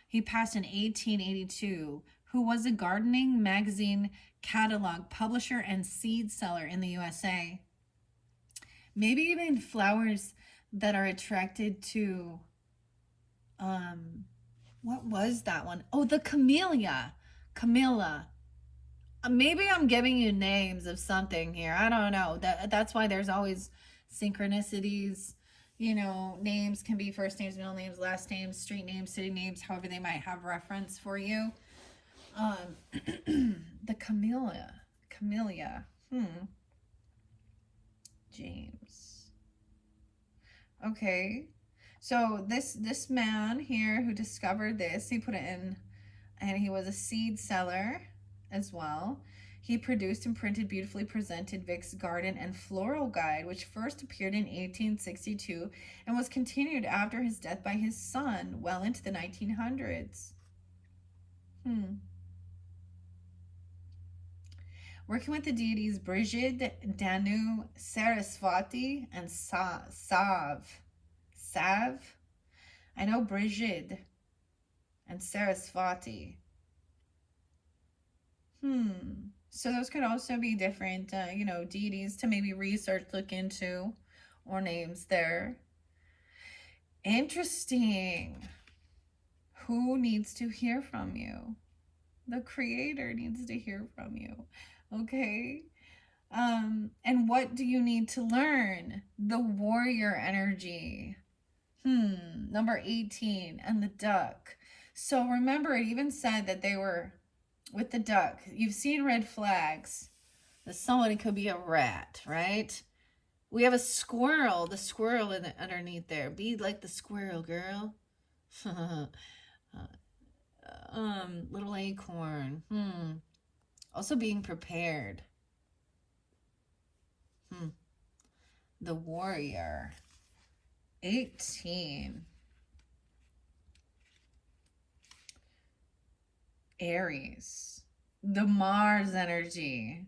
he passed in 1882, who was a gardening magazine catalog publisher and seed seller in the USA. Maybe even flowers that are attracted to, what was that one? Oh, the camellia. Camilla. Maybe I'm giving you names of something here. I don't know. That's why there's always synchronicities. You know, names can be first names, middle names, last names, street names, city names, however they might have reference for you. The camellia. James. Okay. So this man here who discovered this, he put it in, and he was a seed seller as well. He produced and printed beautifully presented Vick's Garden and Floral Guide, which first appeared in 1862 and was continued after his death by his son well into the 1900s. Working with the deities Brigid, Danu, Sarasvati, and Sav. I know Brigid and Sarasvati. So those could also be different, deities to maybe research, look into, or names there. Interesting. Who needs to hear from you? The Creator needs to hear from you. Okay. And what do you need to learn? The warrior energy. Number 18, and the duck. So remember, it even said that they were with the duck. You've seen red flags. That somebody could be a rat, right? We have a squirrel. The squirrel underneath there. Be like the squirrel, girl. Little acorn. Also being prepared. The warrior. 18. Aries. The Mars energy.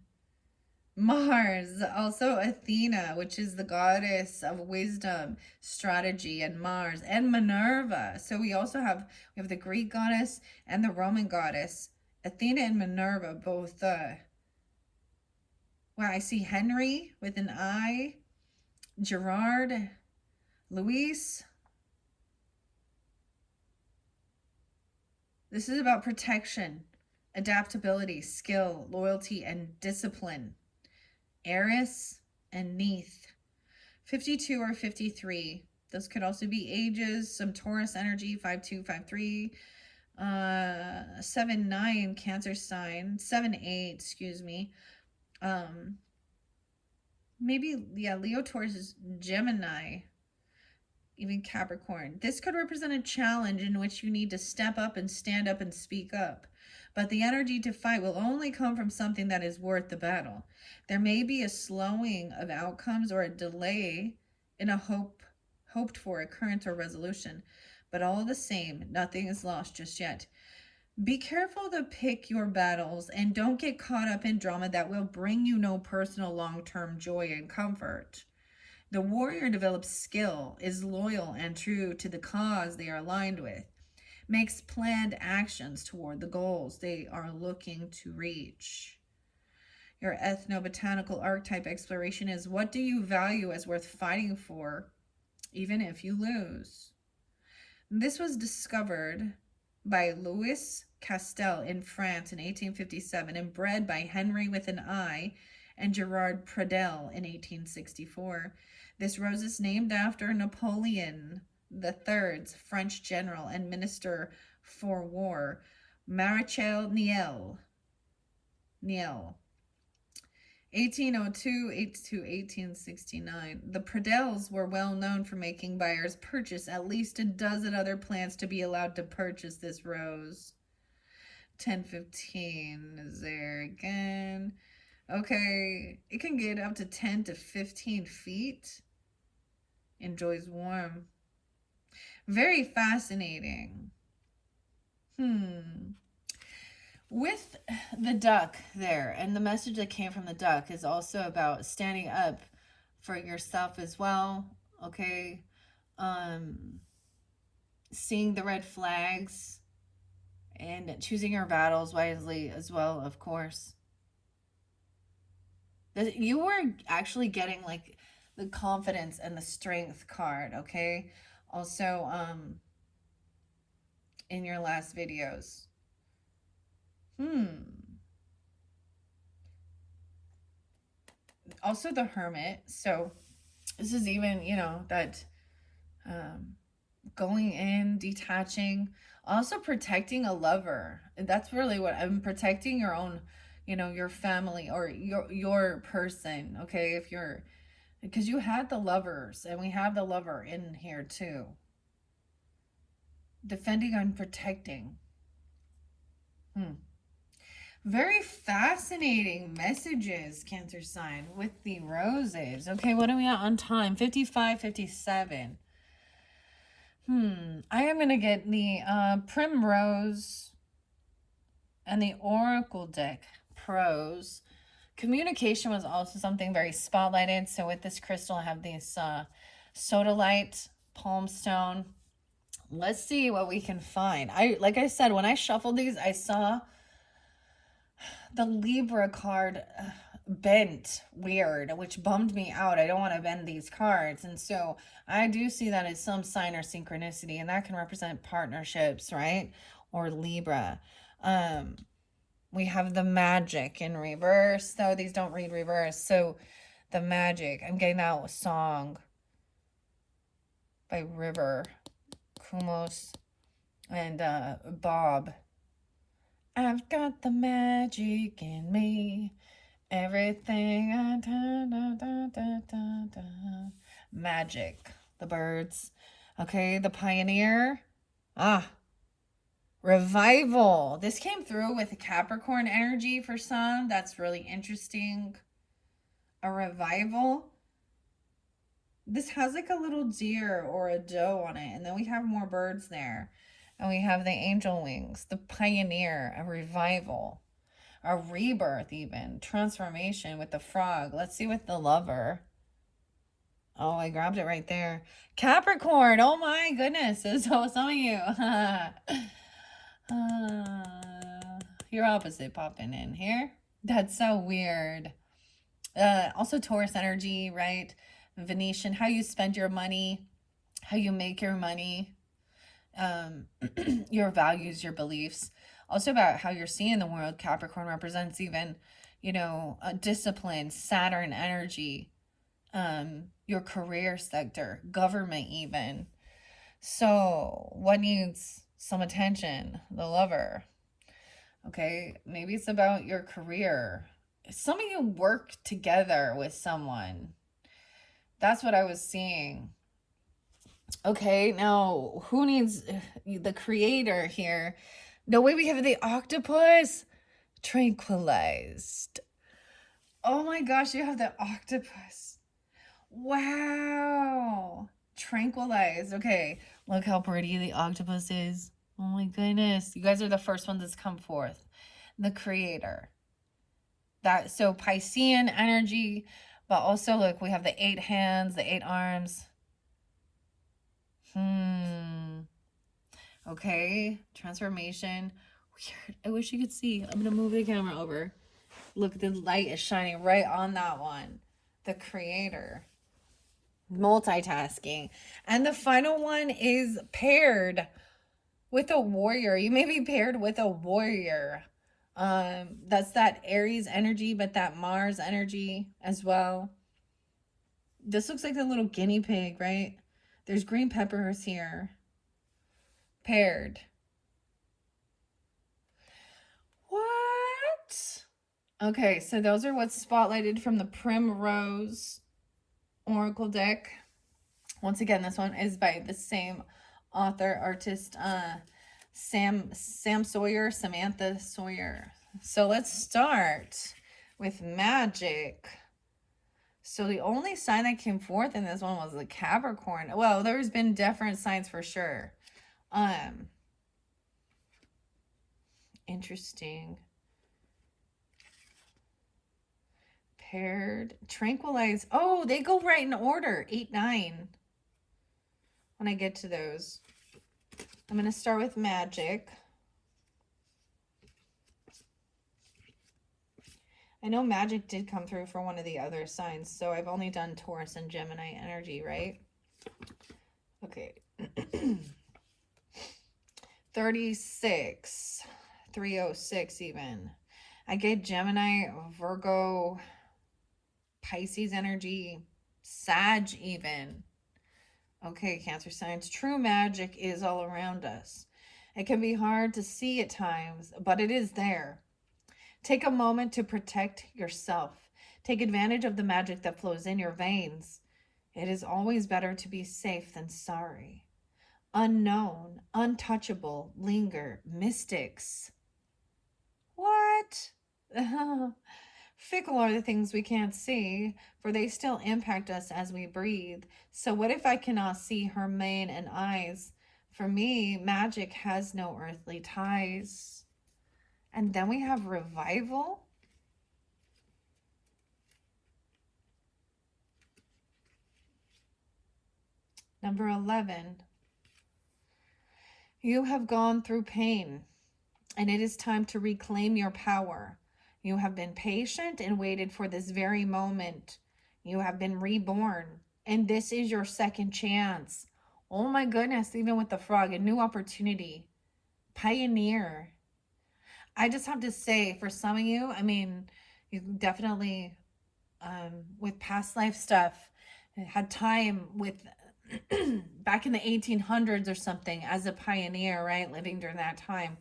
Mars, also Athena, which is the goddess of wisdom, strategy, and Mars, and Minerva. So we have the Greek goddess and the Roman goddess. Athena and Minerva both, wow, I see Henry with an I, Gerard, Luis. This is about protection, adaptability, skill, loyalty, and discipline. Eris and Neith. 52 or 53. Those could also be ages. Some Taurus energy, 52, 53. 7-9, Cancer sign. 7-8, excuse me. Maybe, yeah, Leo, Taurus, Gemini. Even Capricorn. This could represent a challenge in which you need to step up and stand up and speak up. But the energy to fight will only come from something that is worth the battle. There may be a slowing of outcomes or a delay in a hoped for occurrence or resolution. But all the same, nothing is lost just yet. Be careful to pick your battles and don't get caught up in drama that will bring you no personal long-term joy and comfort. The warrior develops skill, is loyal and true to the cause they are aligned with, makes planned actions toward the goals they are looking to reach. Your ethnobotanical archetype exploration is, what do you value as worth fighting for, even if you lose? This was discovered by Louis Castel in France in 1857 and bred by Henry with an I and Gerard Pradel in 1864. This rose is named after Napoleon III's French general and minister for war, Marechal Niel. 1802 to 1869. The Pradels were well known for making buyers purchase at least a dozen other plants to be allowed to purchase this rose. 1015 is there again. Okay, it can get up to 10 to 15 feet. Enjoys warm. Very fascinating. Hmm. With the duck there, and the message that came from the duck is also about standing up for yourself as well. Okay. Um, Seeing the red flags and choosing your battles wisely as well, of course. You were actually getting like the confidence and the strength card, okay? Also, in your last videos. Hmm. Also the hermit. So this is even, that um going in, detaching, also protecting a lover. That's really what I'm protecting your own, your family or your person, okay? If you're because you had the lovers and we have the lover in here too. Defending and protecting. Hmm. Very fascinating messages, Cancer sign, with the roses. Okay, what are we at on time? 55, 57. I am going to get the Primrose and the Oracle deck pros. Communication was also something very spotlighted. So with this crystal, I have this sodalite, palm stone. Let's see what we can find. Like I said, when I shuffled these, I saw the Libra card bent weird, which bummed me out. I don't want to bend these cards. And so I do see that as some sign or synchronicity, and that can represent partnerships, right? Or Libra. We have the magic in reverse, though these don't read reverse. So the magic, I'm getting that song by River, Kumos, and Bob. I've got the magic in me. Everything I magic. The birds. Okay, the pioneer. Revival. This came through with Capricorn energy for some. That's really interesting. A revival. This has like a little deer or a doe on it, and then we have more birds there. And we have the angel wings, the pioneer, a revival, a rebirth, even transformation with the frog. Let's see with the lover. Oh, I grabbed it right there. Capricorn. Oh my goodness. So some of you. Your opposite popping in here. That's so weird. Also Taurus energy, right? Venetian, how you spend your money, how you make your money, your values, your beliefs. Also about how you're seeing the world. Capricorn represents even, discipline, Saturn energy, your career sector, government even. So what needs some attention? The lover. Okay, maybe it's about your career. Some of you work together with someone. That's what I was seeing. Okay, now who needs the creator here? No way, we have the octopus tranquilized. Oh my gosh, you have the octopus. Wow. Tranquilized. Okay, look how pretty the octopus is. Oh my goodness. You guys are the first ones that's come forth. The creator. So Piscean energy, but also look, we have the 8 hands, the 8 arms. Okay, transformation. Weird. I wish you could see. I'm gonna move the camera over. Look, the light is shining right on that one. The creator. Multitasking. And the final one is paired with a warrior. You may be paired with a warrior. That's that Aries energy, but that Mars energy as well. This looks like a little guinea pig, right? There's green peppers here. Paired. What? Okay, so those are what's spotlighted from the Primrose Oracle deck. Once again, this one is by the same author, artist, Sam Sawyer, Samantha Sawyer. So let's start with magic. So the only sign that came forth in this one was the Capricorn. Well, there's been different signs for sure. Interesting. Paired, tranquilize. Oh, they go right in order. 8, 9. When I get to those, I'm going to start with magic. I know magic did come through for one of the other signs, so I've only done Taurus and Gemini energy, right? Okay. 36, 306 even. I get Gemini, Virgo, Pisces energy, Sag even. Okay, Cancer signs. True magic is all around us. It can be hard to see at times, but it is there. Take a moment to protect yourself. Take advantage of the magic that flows in your veins. It is always better to be safe than sorry. Unknown, untouchable, linger, mystics. What? Fickle are the things we can't see, for they still impact us as we breathe. So what if I cannot see her mane and eyes? For me, magic has no earthly ties. And then we have revival. Number 11. You have gone through pain, and it is time to reclaim your power. You have been patient and waited for this very moment. You have been reborn, and this is your second chance. Oh my goodness, even with the frog, a new opportunity. Pioneer. I just have to say, for some of you, I mean, you definitely, with past life stuff, had time with back in the 1800s or something as a pioneer, right? Living during that time.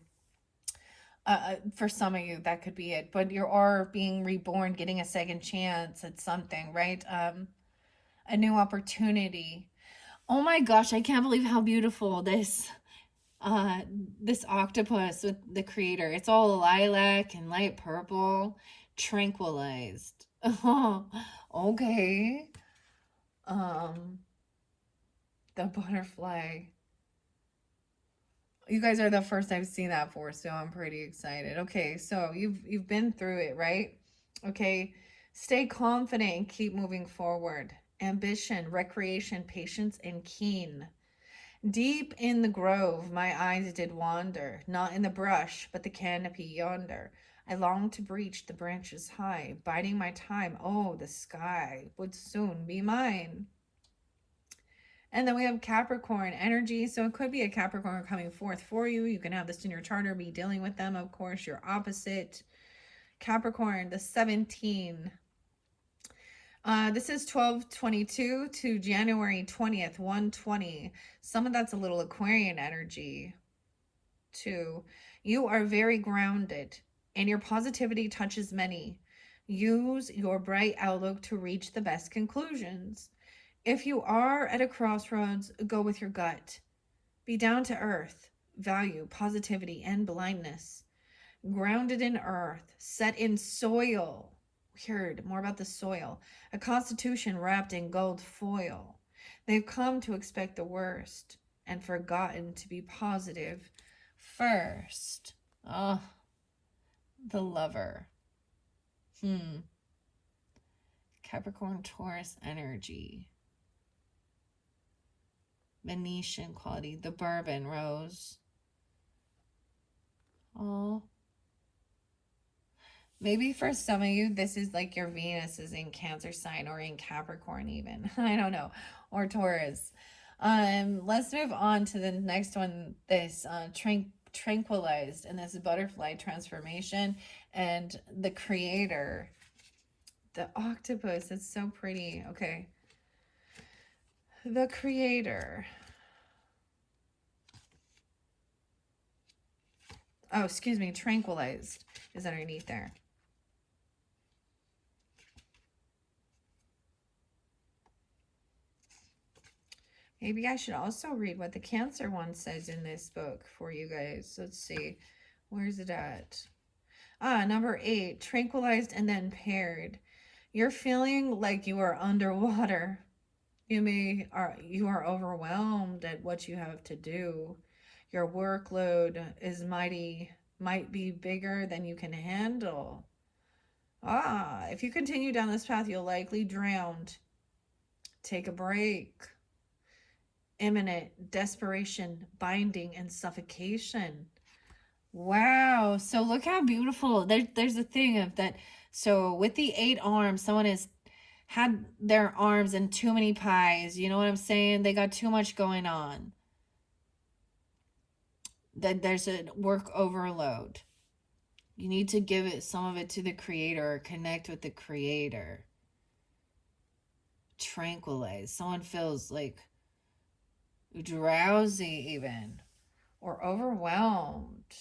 For some of you, that could be it. But you are being reborn, getting a second chance at something, right? A new opportunity. Oh my gosh, I can't believe how beautiful this octopus with the creator. It's all lilac and light purple, tranquilized. Oh, okay. The butterfly. You guys are the first I've seen that for, so I'm pretty excited. Okay, so you've been through it, right? Okay, stay confident and keep moving forward. Ambition, recreation, patience, and keen. Deep in the grove my eyes did wander, not in the brush, but the canopy yonder. I longed to breach the branches high, biding my time. Oh, the sky would soon be mine. And then we have Capricorn energy. So it could be a Capricorn coming forth for you. You can have this in your chart or be dealing with them. Of course, your opposite. Capricorn, the 17. This is 12/22 to January 20th, 120. Some of that's a little Aquarian energy too. You are very grounded and your positivity touches many. Use your bright outlook to reach the best conclusions. If you are at a crossroads, go with your gut. Be down to earth. Value positivity and blindness. Grounded in earth, set in soil. Weird, more about the soil. A constitution wrapped in gold foil. They've come to expect the worst and forgotten to be positive first. Oh, the lover. Capricorn Taurus energy. Venetian quality, the bourbon rose. Oh. Maybe for some of you, this is like your Venus is in Cancer sign or in Capricorn even. I don't know. Or Taurus. Let's move on to the next one. This tranquilized and this butterfly transformation and the creator. The octopus. It's so pretty. Okay. The creator. Oh, excuse me. Tranquilized is underneath there. Maybe I should also read what the Cancer one says in this book for you guys. Let's see. Where's it at? Number 8, tranquilized and then paired. You're feeling like you are underwater. You are overwhelmed at what you have to do. Your workload might be bigger than you can handle. If you continue down this path, you'll likely drown. Take a break. Imminent desperation, binding, and suffocation. Wow. So look how beautiful. There's a thing of that. So with the 8 arms, someone has had their arms in too many pies. You know what I'm saying? They got too much going on. That there's a work overload. You need to give it some of it to the creator or connect with the creator. Tranquilize. Someone feels like drowsy even or overwhelmed.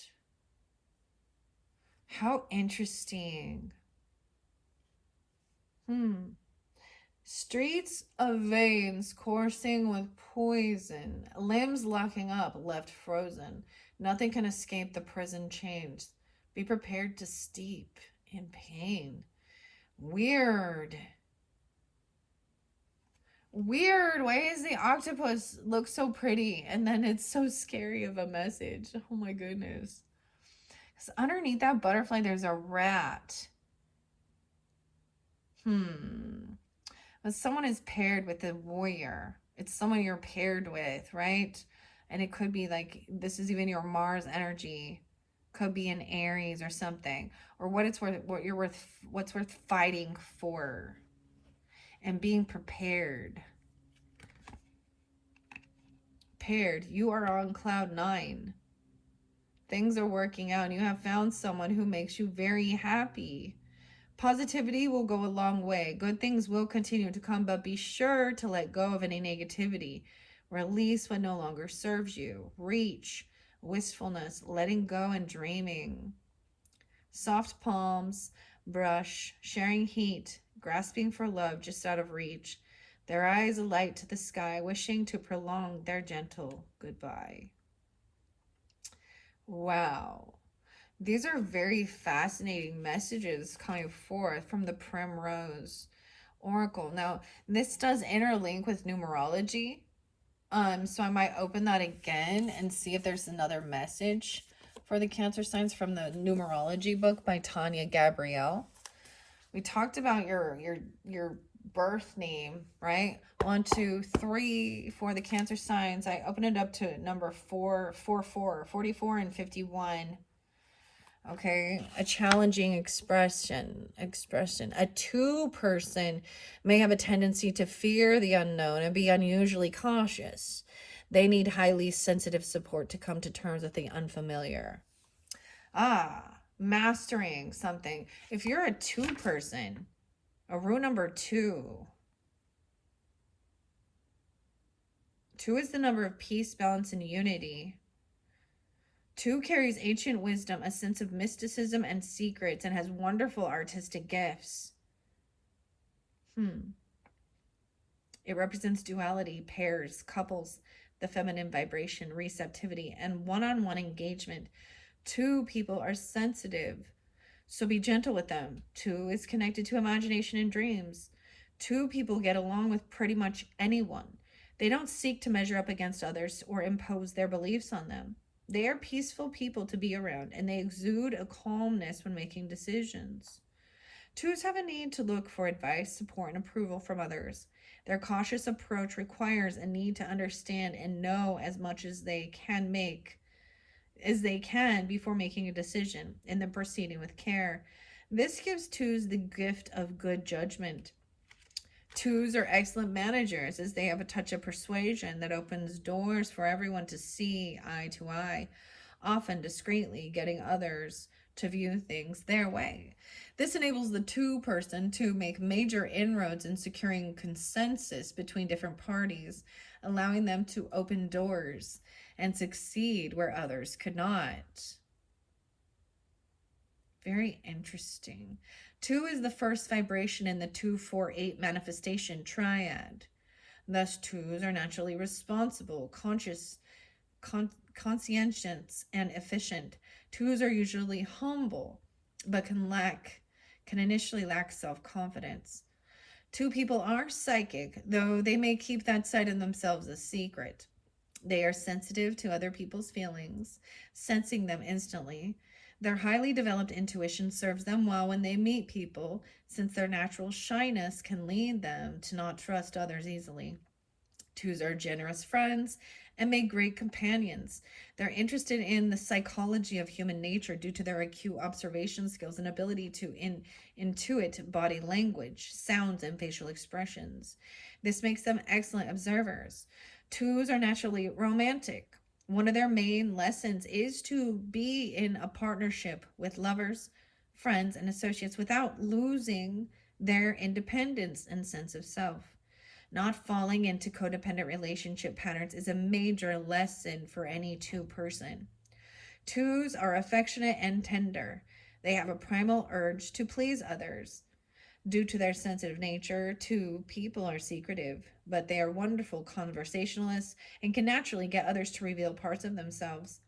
How interesting. Streets of veins coursing with poison, limbs locking up, left frozen. Nothing can escape the prison chains. Be prepared to steep in pain. Weird. Weird. Why is the octopus look so pretty and then it's so scary of a message? Oh my goodness. Because underneath that butterfly, there's a rat. When someone is paired with a warrior, it's someone you're paired with, right? And it could be like, this is even your Mars energy. Could be an Aries or something. Or what's worth fighting for. And being prepared. Paired. You are on cloud 9. Things are working out and you have found someone who makes you very happy. Positivity will go a long way. Good things will continue to come, but be sure to let go of any negativity. Release what no longer serves you. Reach, wistfulness, letting go and dreaming. Soft palms, brush, sharing heat, grasping for love just out of reach. Their eyes alight to the sky, wishing to prolong their gentle goodbye. Wow. These are very fascinating messages coming forth from the Primrose Oracle. Now, this does interlink with numerology. So I might open that again and see if there's another message for the Cancer signs from the numerology book by Tanya Gabrielle. We talked about your birth name, right? 1, 2, 3 for the Cancer signs. I opened it up to number 44, and 51. Okay, a challenging expression. A 2 person may have a tendency to fear the unknown and be unusually cautious. They need highly sensitive support to come to terms with the unfamiliar. Mastering something. If you're a 2 person, a rule number 2. 2 is the number of peace, balance, and unity. 2 carries ancient wisdom, a sense of mysticism and secrets, and has wonderful artistic gifts. It represents duality, pairs, couples, the feminine vibration, receptivity, and one-on-one engagement. 2 people are sensitive, so be gentle with them. 2 is connected to imagination and dreams. 2 people get along with pretty much anyone. They don't seek to measure up against others or impose their beliefs on them. They are peaceful people to be around, and they exude a calmness when making decisions. 2s have a need to look for advice, support, and approval from others. Their cautious approach requires a need to understand and know as much as they can before making a decision, and then proceeding with care. This gives 2s the gift of good judgment. 2s are excellent managers as they have a touch of persuasion that opens doors for everyone to see eye to eye, often discreetly getting others to view things their way. This enables the 2 person to make major inroads in securing consensus between different parties, allowing them to open doors and succeed where others could not. Very interesting. 2 is the first vibration in the 2-4-8 manifestation triad. Thus, 2s are naturally responsible, conscientious, and efficient. 2s are usually humble, but can initially lack self-confidence. Two people are psychic, though they may keep that side of themselves a secret. They are sensitive to other people's feelings, sensing them instantly. Their highly developed intuition serves them well when they meet people, since their natural shyness can lead them to not trust others easily. Twos are generous friends and make great companions. They're interested in the psychology of human nature due to their acute observation skills and ability to intuit body language, sounds, and facial expressions. This makes them excellent observers. Twos are naturally romantic. One of their main lessons is to be in a partnership with lovers, friends, and associates without losing their independence and sense of self. Not falling into codependent relationship patterns is a major lesson for any two person. Twos are affectionate and tender. They have a primal urge to please others. Due to their sensitive nature, two people are secretive, but they are wonderful conversationalists and can naturally get others to reveal parts of themselves.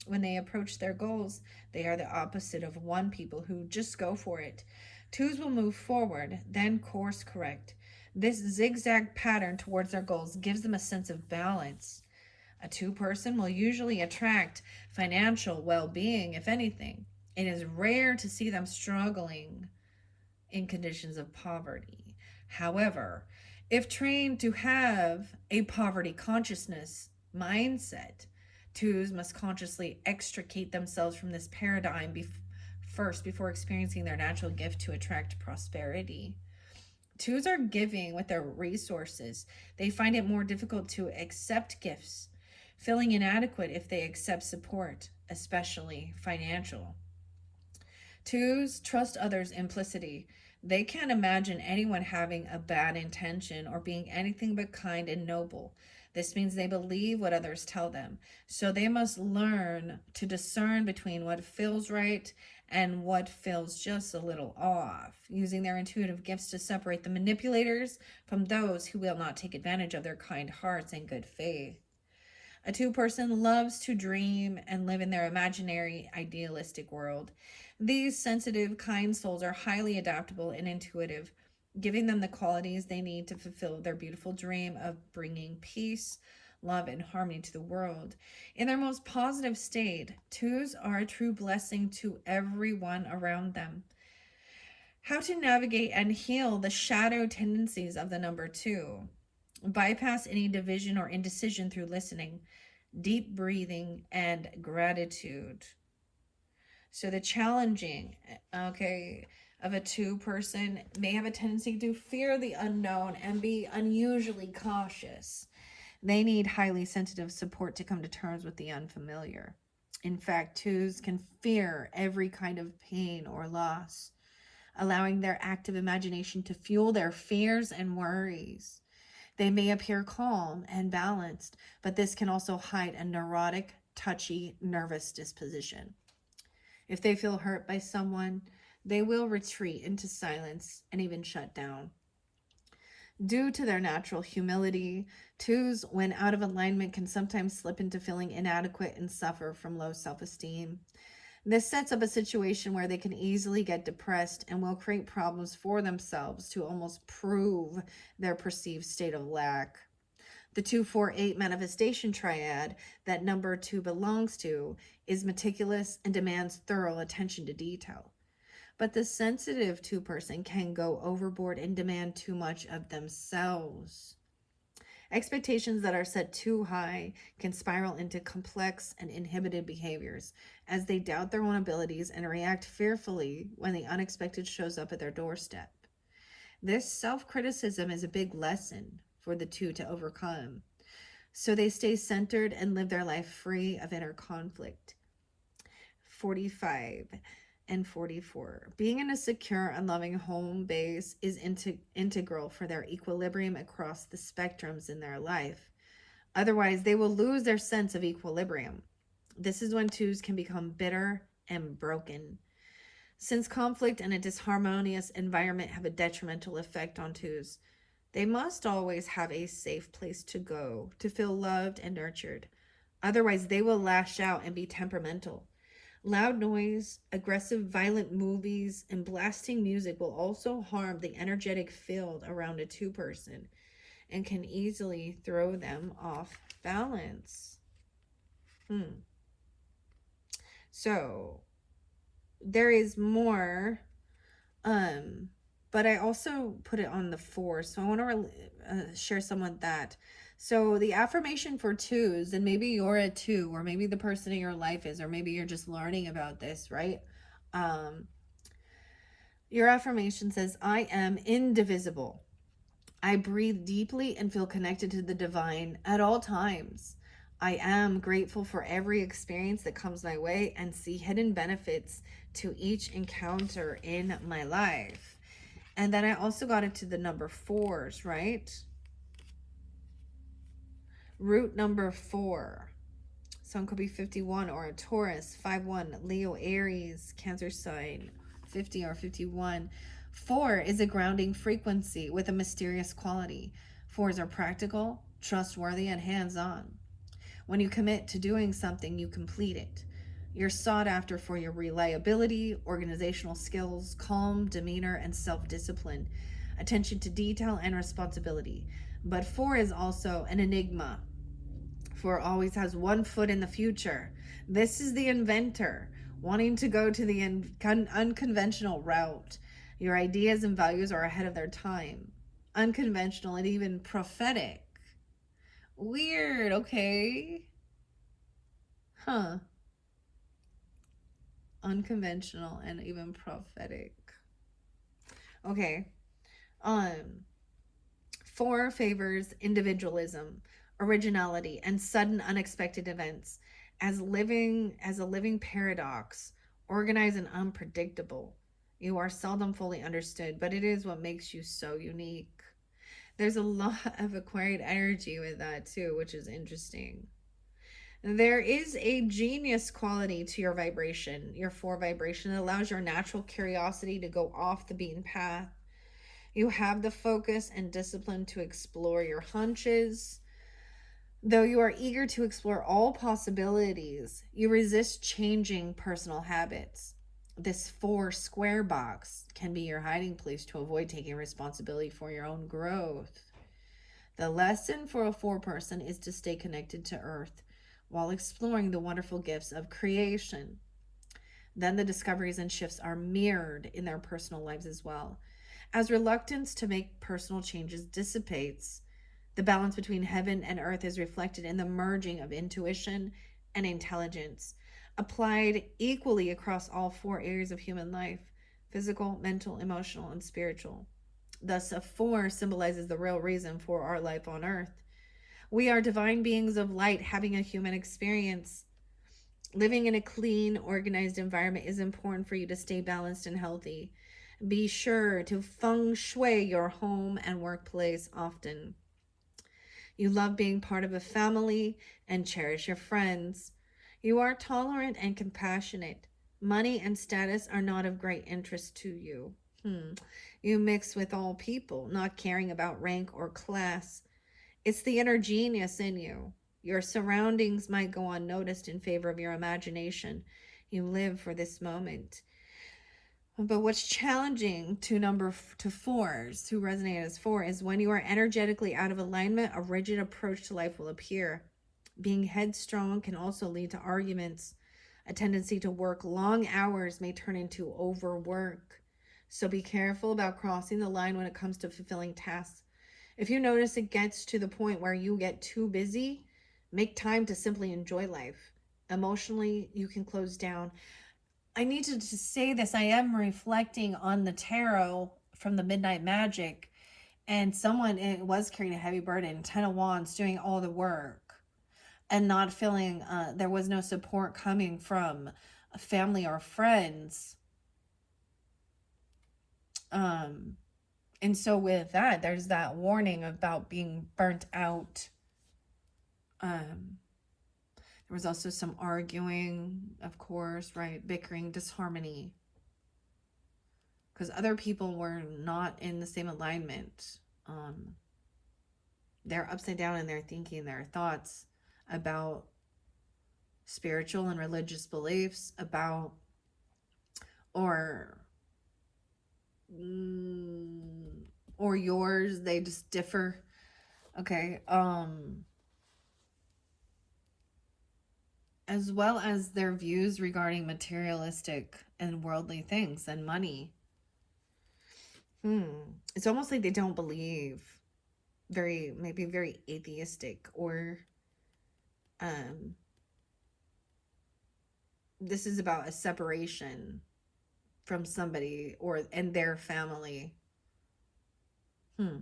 When they approach their goals, they are the opposite of one people who just go for it. Twos will move forward, then course correct. This zigzag pattern towards their goals gives them a sense of balance. A two person will usually attract financial well being, if anything. It is rare to see them struggling in conditions of poverty. However, if trained to have a poverty consciousness mindset, twos must consciously extricate themselves from this paradigm first before experiencing their natural gift to attract prosperity. Twos are giving with their resources. They find it more difficult to accept gifts, feeling inadequate if they accept support, especially financial. Twos trust others implicitly. They can't imagine anyone having a bad intention or being anything but kind and noble. This means they believe what others tell them. So they must learn to discern between what feels right and what feels just a little off, using their intuitive gifts to separate the manipulators from those who will not take advantage of their kind hearts and good faith. A two person loves to dream and live in their imaginary, idealistic world. These sensitive, kind souls are highly adaptable and intuitive, giving them the qualities they need to fulfill their beautiful dream of bringing peace, love, and harmony to the world. In their most positive state, twos are a true blessing to everyone around them. How to navigate and heal the shadow tendencies of the number two. Bypass any division or indecision through listening, deep breathing, and gratitude. So the challenging, okay, of a two person may have a tendency to fear the unknown and be unusually cautious. They need highly sensitive support to come to terms with the unfamiliar. In fact, twos can fear every kind of pain or loss, allowing their active imagination to fuel their fears and worries. They may appear calm and balanced, but this can also hide a neurotic, touchy, nervous disposition. If they feel hurt by someone, they will retreat into silence and even shut down. Due to their natural humility, twos, when out of alignment, can sometimes slip into feeling inadequate and suffer from low self esteem. This sets up a situation where they can easily get depressed and will create problems for themselves to almost prove their perceived state of lack. The 248 manifestation triad that number two belongs to is meticulous and demands thorough attention to detail. But the sensitive two person can go overboard and demand too much of themselves. Expectations that are set too high can spiral into complex and inhibited behaviors as they doubt their own abilities and react fearfully when the unexpected shows up at their doorstep. This self-criticism is a big lesson for the two to overcome, so they stay centered and live their life free of inner conflict. 45 and 44. Being in a secure and loving home base is integral for their equilibrium across the spectrums in their life. Otherwise, they will lose their sense of equilibrium. This is when twos can become bitter and broken. Since conflict and a disharmonious environment have a detrimental effect on twos, they must always have a safe place to go to feel loved and nurtured. Otherwise, they will lash out and be temperamental. Loud noise, aggressive, violent movies, and blasting music will also harm the energetic field around a two person and can easily throw them off balance. So there is more, um, but I also put it on the four. So I want to share some of that. So the affirmation for twos, and maybe you're a two, or maybe the person in your life is, or maybe you're just learning about this, right? Um, your affirmation says, I am indivisible. I breathe deeply and feel connected to the divine at all times. I am grateful for every experience that comes my way and see hidden benefits to each encounter in my life. And then I also got into the number fours, right? Root number four. Someone could be 51 or a Taurus, 5-1, Leo, Aries, Cancer sign, 50 or 51. Four is a grounding frequency with a mysterious quality. Fours are practical, trustworthy, and hands on. When you commit to doing something, you complete it. You're sought after for your reliability, organizational skills, calm demeanor, and self discipline, attention to detail, and responsibility. But four is also an enigma. Four always has one foot in the future. This is the inventor, wanting to go to the unconventional route. Your ideas and values are ahead of their time. Unconventional and even prophetic. Weird, okay? Huh. Unconventional and even prophetic. Okay. Um, Four favors individualism, originality, and sudden unexpected events as a living paradox, organized and unpredictable. You are seldom fully understood, but it is what makes you so unique. There's a lot of acquired energy with that too, which is interesting. There is a genius quality to your vibration, your four vibration. It allows your natural curiosity to go off the beaten path. You have the focus and discipline to explore your hunches. Though you are eager to explore all possibilities, you resist changing personal habits. This four square box can be your hiding place to avoid taking responsibility for your own growth. The lesson for a four person is to stay connected to Earth while exploring the wonderful gifts of creation. Then the discoveries and shifts are mirrored in their personal lives as well. As reluctance to make personal changes dissipates, the balance between heaven and earth is reflected in the merging of intuition and intelligence, applied equally across all four areas of human life: physical, mental, emotional, and spiritual. Thus, a four symbolizes the real reason for our life on earth. We are divine beings of light having a human experience. Living in a clean, organized environment is important for you to stay balanced and healthy. Be sure to feng shui your home and workplace often. You love being part of a family and cherish your friends. You are tolerant and compassionate. Money and status are not of great interest to you. You mix with all people, not caring about rank or class. It's the inner genius in you. Your surroundings might go unnoticed in favor of your imagination. You live for this moment. But what's challenging to fours who resonate as four is when you are energetically out of alignment, a rigid approach to life will appear. Being headstrong can also lead to arguments. A tendency to work long hours may turn into overwork. So be careful about crossing the line when it comes to fulfilling tasks. If you notice it gets to the point where you get too busy, make time to simply enjoy life. Emotionally, you can close down. I need to say this. I am reflecting on the tarot from the Midnight Magic, and someone it was carrying a heavy burden, 10 of Wands, doing all the work and not feeling there was no support coming from a family or friends. And so with that, there's that warning about being burnt out. There was also some arguing, of course, right? Bickering, disharmony. Because other people were not in the same alignment. They're upside down in their thinking, their thoughts about spiritual and religious beliefs about, or mm, or yours, they just differ. Okay. As well as their views regarding materialistic and worldly things and money. It's almost like they don't believe, very, maybe very atheistic, or um this is about a separation from somebody or and their family. Hmm.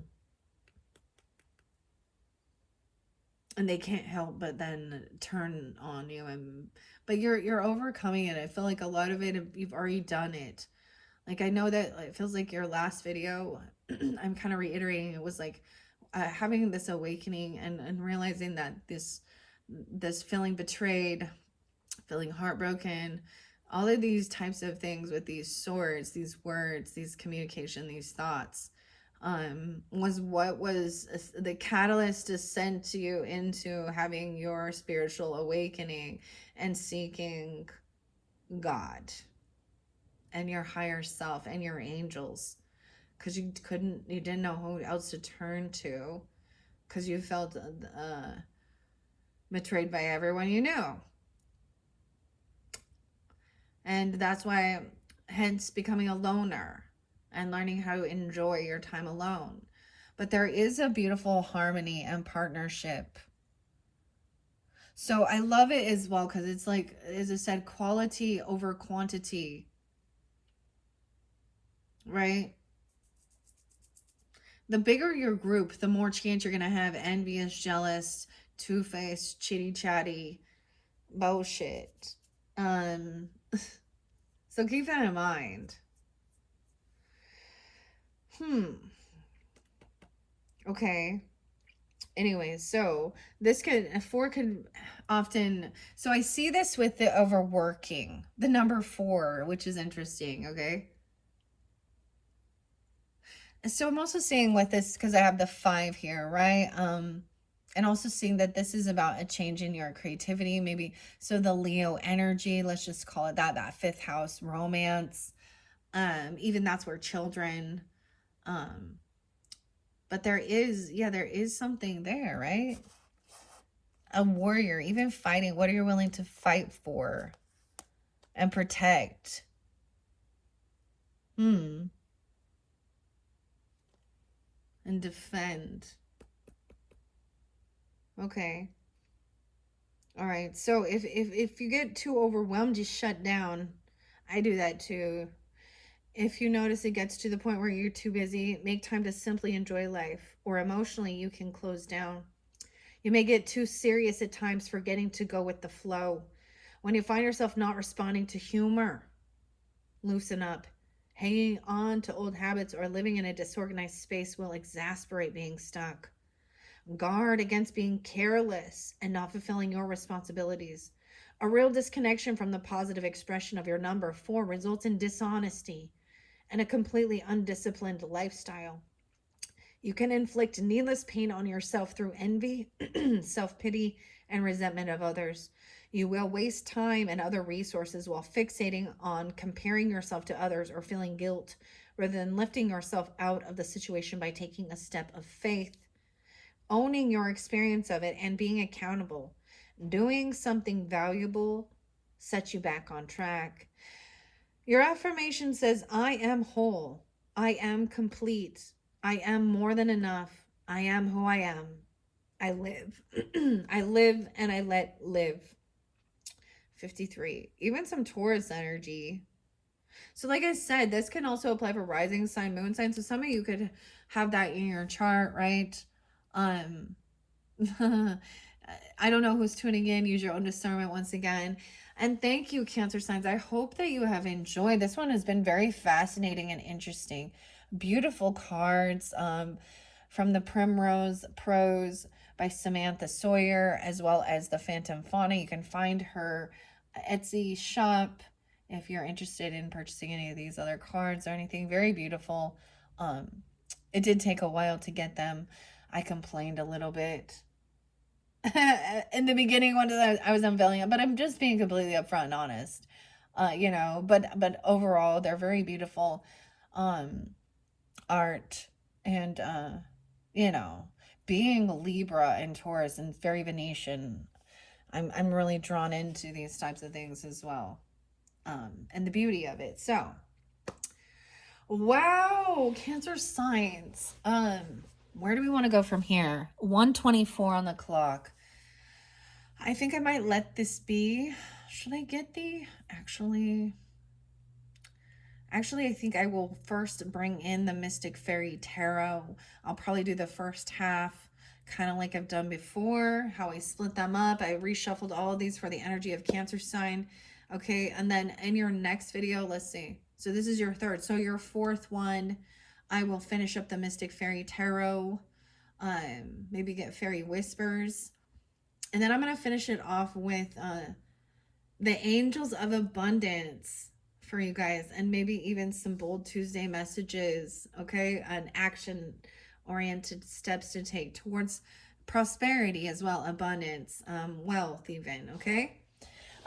And they can't help but then turn on you, and but you're overcoming it. I feel like a lot of it you've already done it. Like, I know that it feels like your last video, I'm kind of reiterating, it was like having this awakening, and realizing that this feeling betrayed, feeling heartbroken, all of these types of things with these swords, these words, these communication, these thoughts, was what was the catalyst to send you into having your spiritual awakening and seeking God and your higher self and your angels, because you didn't know who else to turn to, because you felt betrayed by everyone you knew. And that's why, hence, becoming a loner and learning how to enjoy your time alone. But there is a beautiful harmony and partnership. So I love it as well, because it's like, as I said, quality over quantity, right? The bigger your group, the more chance you're going to have envious, jealous, two-faced, chitty-chatty bullshit. Um, so keep that in mind. Okay. Anyways, so this could often, so I see this with the overworking, the number 4, which is interesting. Okay. So I'm also seeing with this, because I have the 5 here, right? And also seeing that this is about a change in your creativity, maybe. So the Leo energy, let's just call it that, that 5th house, romance. Even that's where children, um, but there is something there, right? A warrior, even fighting. What are you willing to fight for and protect? And defend. Okay. All right. So if you get too overwhelmed, you shut down. I do that too. If you notice it gets to the point where you're too busy, make time to simply enjoy life, or emotionally you can close down. You may get too serious at times, forgetting to go with the flow. When you find yourself not responding to humor, loosen up. Hanging on to old habits or living in a disorganized space will exasperate being stuck. Guard against being careless and not fulfilling your responsibilities. A real disconnection from the positive expression of your number 4 results in dishonesty and a completely undisciplined lifestyle. You can inflict needless pain on yourself through envy, self pity, and resentment of others. You will waste time and other resources while fixating on comparing yourself to others or feeling guilt, rather than lifting yourself out of the situation by taking a step of faith, owning your experience of it, and being accountable. Doing something valuable sets you back on track. Your affirmation says, I am whole. I am complete. I am more than enough. I am who I am. I live. I live and I let live. 53. Even some Taurus energy. So like I said, this can also apply for rising sign, moon sign. So some of you could have that in your chart, right? Um I don't know who's tuning in. Use your own discernment once again. And thank you, Cancer signs. I hope that you have enjoyed. This one has been very fascinating and interesting. Beautiful cards from the Primrose Prose by Samantha Sawyer, as well as the Phantom Fauna. You can find her Etsy shop if you're interested in purchasing any of these other cards or anything. Very beautiful. It did take a while to get them. I complained a little bit. in the beginning when I was unveiling it, but I'm just being completely upfront and honest. But overall, they're very beautiful um, art, and you know, being Libra and Taurus and very Venetian, I'm really drawn into these types of things as well, and the beauty of it. So, wow, Cancer signs. Where do we want to go from here? 1:24 on the clock. I think I might let this be. Should I get the actually I think I will first bring in the Mystic Fairy Tarot. I'll probably do the first half kind of like I've done before, how I split them up. I reshuffled all of these for the energy of Cancer sign. Okay, and then in your next video, let's see. So this is your third. So your fourth one, I will finish up the Mystic Fairy Tarot. Maybe get Fairy Whispers. And then I'm going to finish it off with the Angels of Abundance for you guys, and maybe even some Bold Tuesday messages, okay? An action oriented steps to take towards prosperity as well, abundance, wealth even, okay?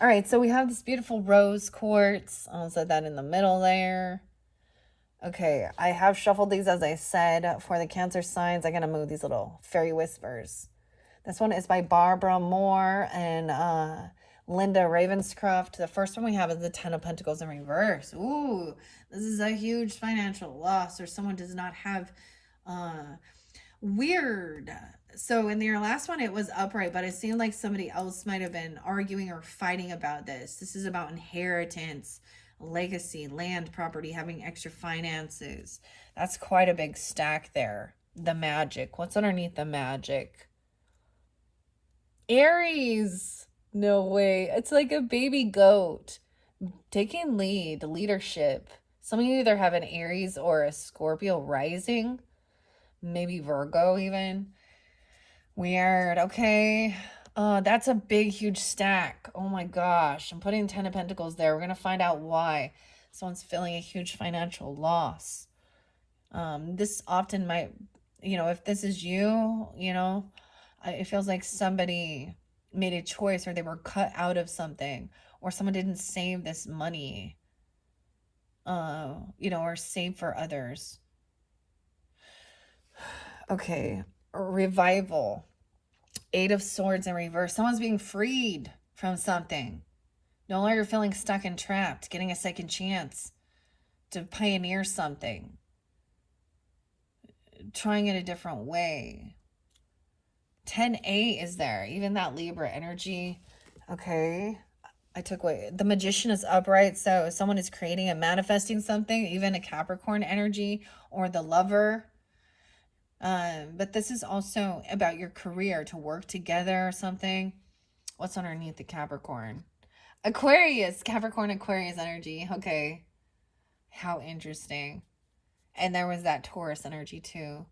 All right, so we have this beautiful rose quartz. I'll set that in the middle there. Okay, I have shuffled these as I said for the Cancer signs. I'm going to move these little fairy whispers. This one is by Barbara Moore and Linda Ravenscroft. The first one we have is the Ten of Pentacles in reverse. Ooh, this is a huge financial loss, or someone does not have weird. So in your last one, it was upright, but it seemed like somebody else might have been arguing or fighting about this. This is about inheritance, legacy, land, property, having extra finances. That's quite a big stack there. The magic. What's underneath the magic? Aries. No way. It's like a baby goat taking leadership. Some of you either have an Aries or a Scorpio rising, maybe Virgo even. Weird. Okay. That's a big, huge stack. Oh my gosh. I'm putting 10 of Pentacles there. We're going to find out why someone's feeling a huge financial loss. This often might, if this is you, it feels like somebody made a choice, or they were cut out of something, or someone didn't save this money, or save for others. Okay, revival. 8 of Swords in reverse. Someone's being freed from something. No longer feeling stuck and trapped, getting a second chance to pioneer something, trying it a different way. 10-8 is there. Even that Libra energy. Okay. I took away. The Magician is upright. So someone is creating and manifesting something, even a Capricorn energy, or the Lover. But this is also about your career, to work together or something. What's underneath the Capricorn? Aquarius. Capricorn, Aquarius energy. Okay. How interesting. And there was that Taurus energy too.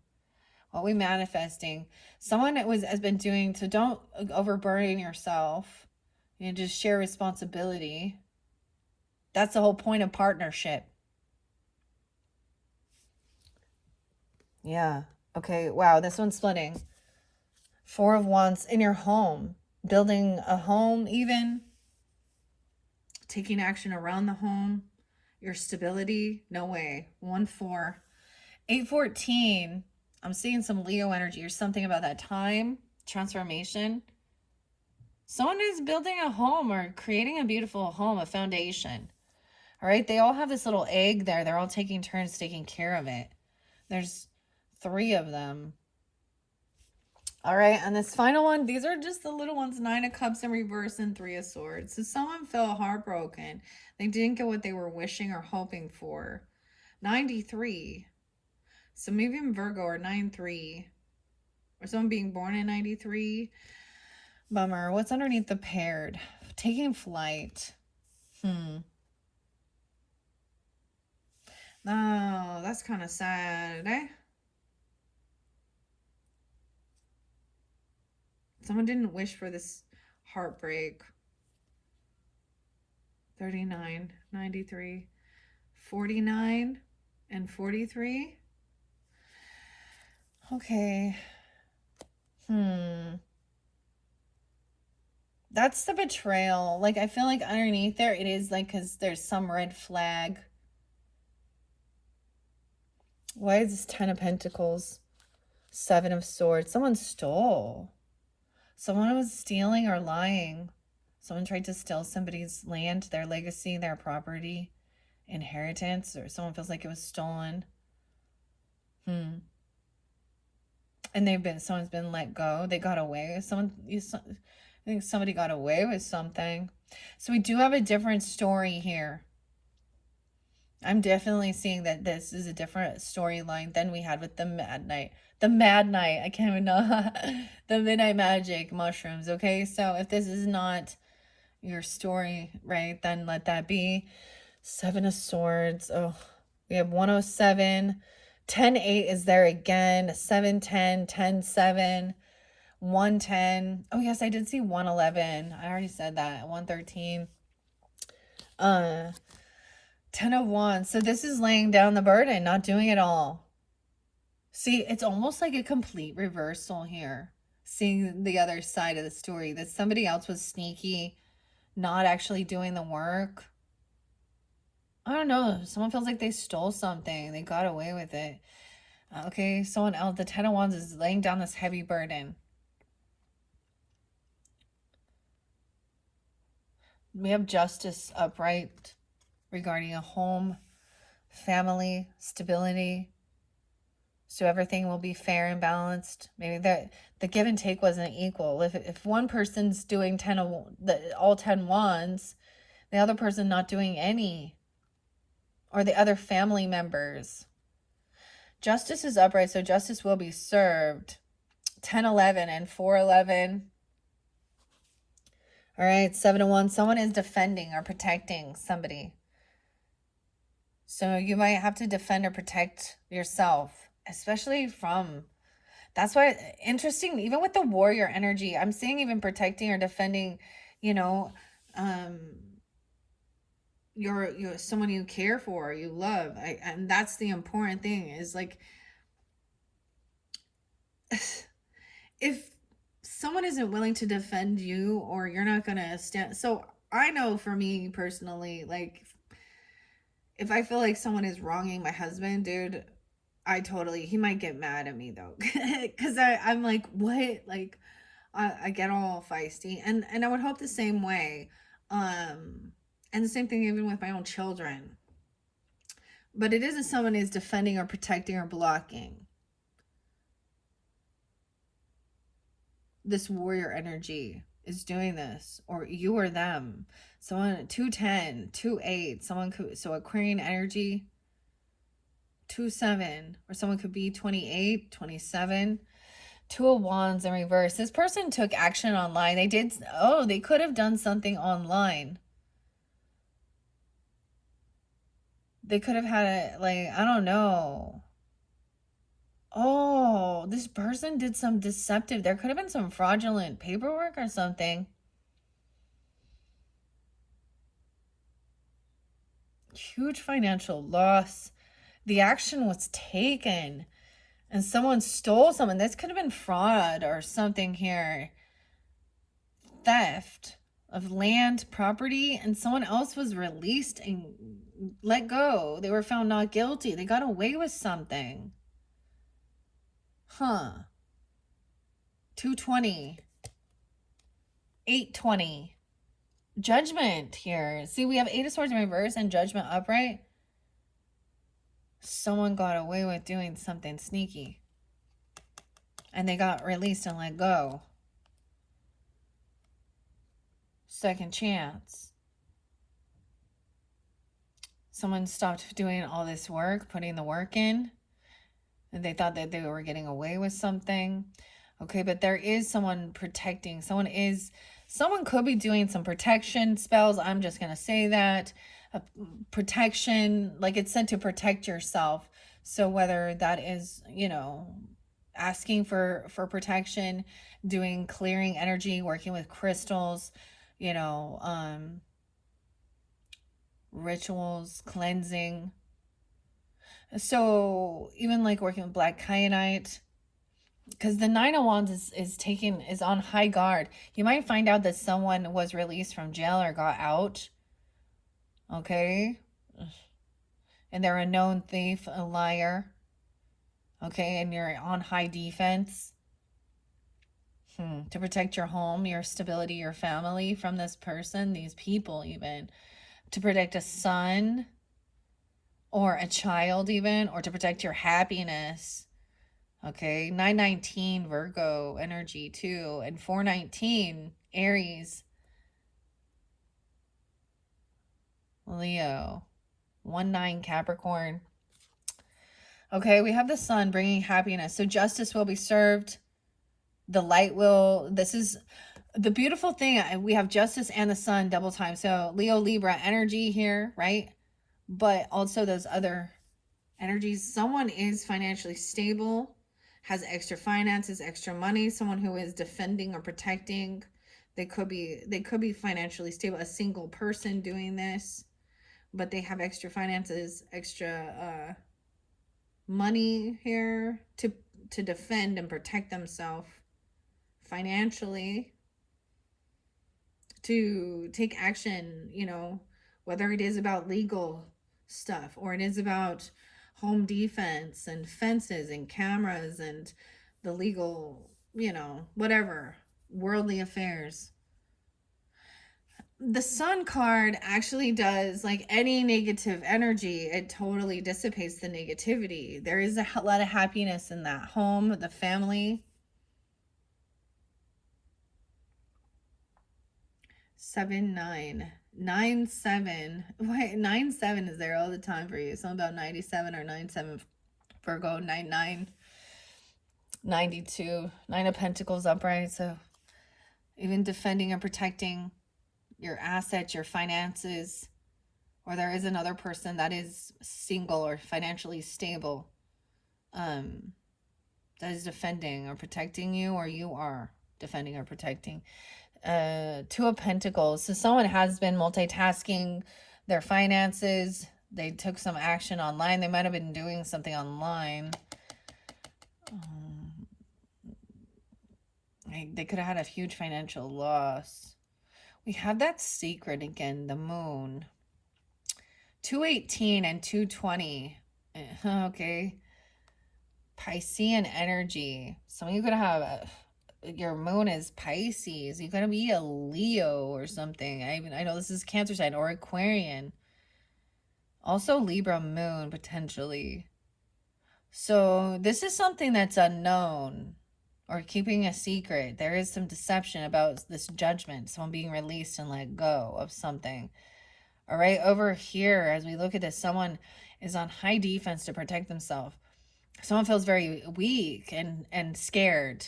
What we manifesting? Someone has been doing, so don't overburden yourself. Just share responsibility. That's the whole point of partnership. Yeah. Okay. Wow. This one's splitting. 4 of Wands in your home. Building a home even. Taking action around the home. Your stability. No way. 1-4. 8-14. I'm seeing some Leo energy or something about that time. Transformation. Someone is building a home or creating a beautiful home, a foundation. All right. They all have this little egg there. They're all taking turns taking care of it. There's 3 of them. All right. And this final one, these are just the little ones. 9 of Cups in reverse and 3 of Swords. So someone felt heartbroken. They didn't get what they were wishing or hoping for. 93. So maybe in Virgo, or 9-3. Or someone being born in 93. Bummer. What's underneath the paired? Taking flight. No, that's kind of sad, eh? Someone didn't wish for this heartbreak. 39, 93, 49, and 43. Okay. That's the betrayal. Like, I feel like underneath there, it is like, because there's some red flag. Why is this 10 of Pentacles? 7 of Swords. Someone stole. Someone was stealing or lying. Someone tried to steal somebody's land, their legacy, their property, inheritance, or someone feels like it was stolen. And someone's been let go. They got away. I think somebody got away with something. So we do have a different story here. I'm definitely seeing that this is a different storyline than we had with the Mad Knight. The Mad Knight, I can't even know. The Midnight Magic mushrooms, okay? So if this is not your story, right, then let that be. 7 of Swords. Oh, we have 107. 10-8 is there again. 7-10, 10-7, 110. Oh, yes, I did see 111. I already said that. 113. 10 of Wands. So this is laying down the burden, not doing it all. See, it's almost like a complete reversal here. Seeing the other side of the story, that somebody else was sneaky, not actually doing the work. I don't know. Someone feels like they stole something. They got away with it. Okay, someone else, the 10 of Wands is laying down this heavy burden. We have Justice upright regarding a home, family, stability. So everything will be fair and balanced. Maybe the give and take wasn't equal. If one person's doing all 10 wands, the other person not doing any, or the other family members. Justice is upright, so justice will be served. 10-11 and 4-11. All right, 7-1. Someone is defending or protecting somebody. So you might have to defend or protect yourself, especially from... That's why, interesting, even with the warrior energy, I'm seeing even protecting or defending, your someone you care for, you love. And that's the important thing, is like, if someone isn't willing to defend you, or you're not gonna stand. So I know for me personally, like, if I feel like someone is wronging my husband, dude, he might get mad at me though. Because I'm like, what? Like, I get all feisty. And I would hope the same way. And the same thing even with my own children. But it isn't someone is defending or protecting or blocking. This warrior energy is doing this, or you or them. Someone 210, 2-8, someone could, so Aquarian energy 2-7, or someone could be 28, 27. 2 of Wands in reverse. This person took action online. They could have done something online. They could have had it, like, I don't know. Oh, this person did some deceptive. There could have been some fraudulent paperwork or something. Huge financial loss. The action was taken and someone stole something. This could have been fraud or something here. Theft of land, property, and someone else was released and let go. They were found not guilty. They got away with something. 220. 820. Judgment here. See, we have 8 of Swords in reverse and Judgment upright. Someone got away with doing something sneaky. And they got released and let go. Second chance. Someone stopped doing all this work, putting the work in. And they thought that they were getting away with something. Okay, but there is someone protecting. Someone could be doing some protection spells. I'm just going to say that. Protection, like it's said to protect yourself. So whether that is, asking for protection, doing clearing energy, working with crystals, rituals, cleansing. So even like working with black kyanite, because the Nine of Wands is on high guard. You might find out that someone was released from jail or got out. Okay, and they're a known thief, a liar. Okay, and you're on high defense. To protect your home, your stability, your family from this person, these people, even to protect a son or a child, even, or to protect your happiness. Okay, 919 Virgo energy too, and 419 Aries, Leo, 19 Capricorn. Okay, we have the sun bringing happiness. So justice will be served. The light will, this is the beautiful thing. We have justice and the sun double time. So Leo, Libra energy here, right? But also those other energies. Someone is financially stable, has extra finances, extra money. Someone who is defending or protecting. They could be financially stable. A single person doing this, but they have extra finances, extra money here to defend and protect themselves financially, to take action, whether it is about legal stuff or it is about home defense and fences and cameras and the legal, whatever, worldly affairs. The sun card actually does, like any negative energy, it totally dissipates the negativity. There is a lot of happiness in that home, the family. 7 9 9 7. Why 9 7 is there all the time for you? Something about 97 or 97 Virgo. 99 92 Nine of Pentacles upright. So even defending and protecting your assets, your finances, or there is another person that is single or financially stable, that is defending or protecting you, or you are defending or protecting. Two of Pentacles. So someone has been multitasking their finances. They took some action online. They might have been doing something online. They could have had a huge financial loss. We have that secret again, the moon. 218 and 220. Okay. Piscean energy. Some of you could have your moon is Pisces. You're gonna be a Leo or something. I know this is Cancer sign or Aquarian. Also Libra moon potentially. So this is something that's unknown or keeping a secret. There is some deception about this judgment, someone being released and let go of something. All right, over here, as we look at this, someone is on high defense to protect themselves. Someone feels very weak and scared.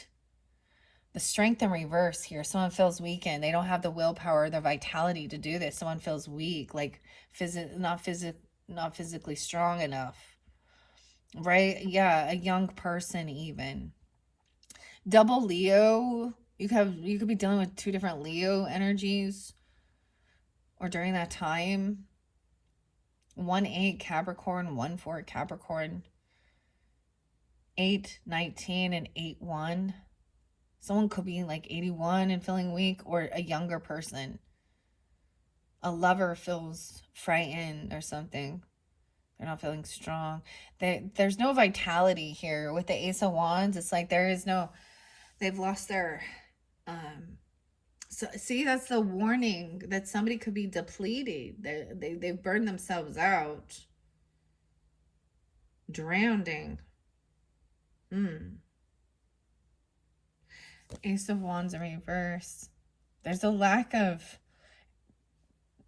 The strength in reverse here. Someone feels weakened. They don't have the willpower, the vitality to do this. Someone feels weak, like not physically strong enough. Right? Yeah, a young person even. Double Leo. You could be dealing with two different Leo energies, or during that time. 1-8 Capricorn, 1-4 Capricorn. 8-19 and 8-1. Someone could be like 81 and feeling weak, or a younger person. A lover feels frightened or something. They're not feeling strong. There's no vitality here. With the Ace of Wands, it's like they've lost their, so see, that's the warning that somebody could be depleted. They've burned themselves out. Drowning. Ace of Wands in reverse. There's a lack of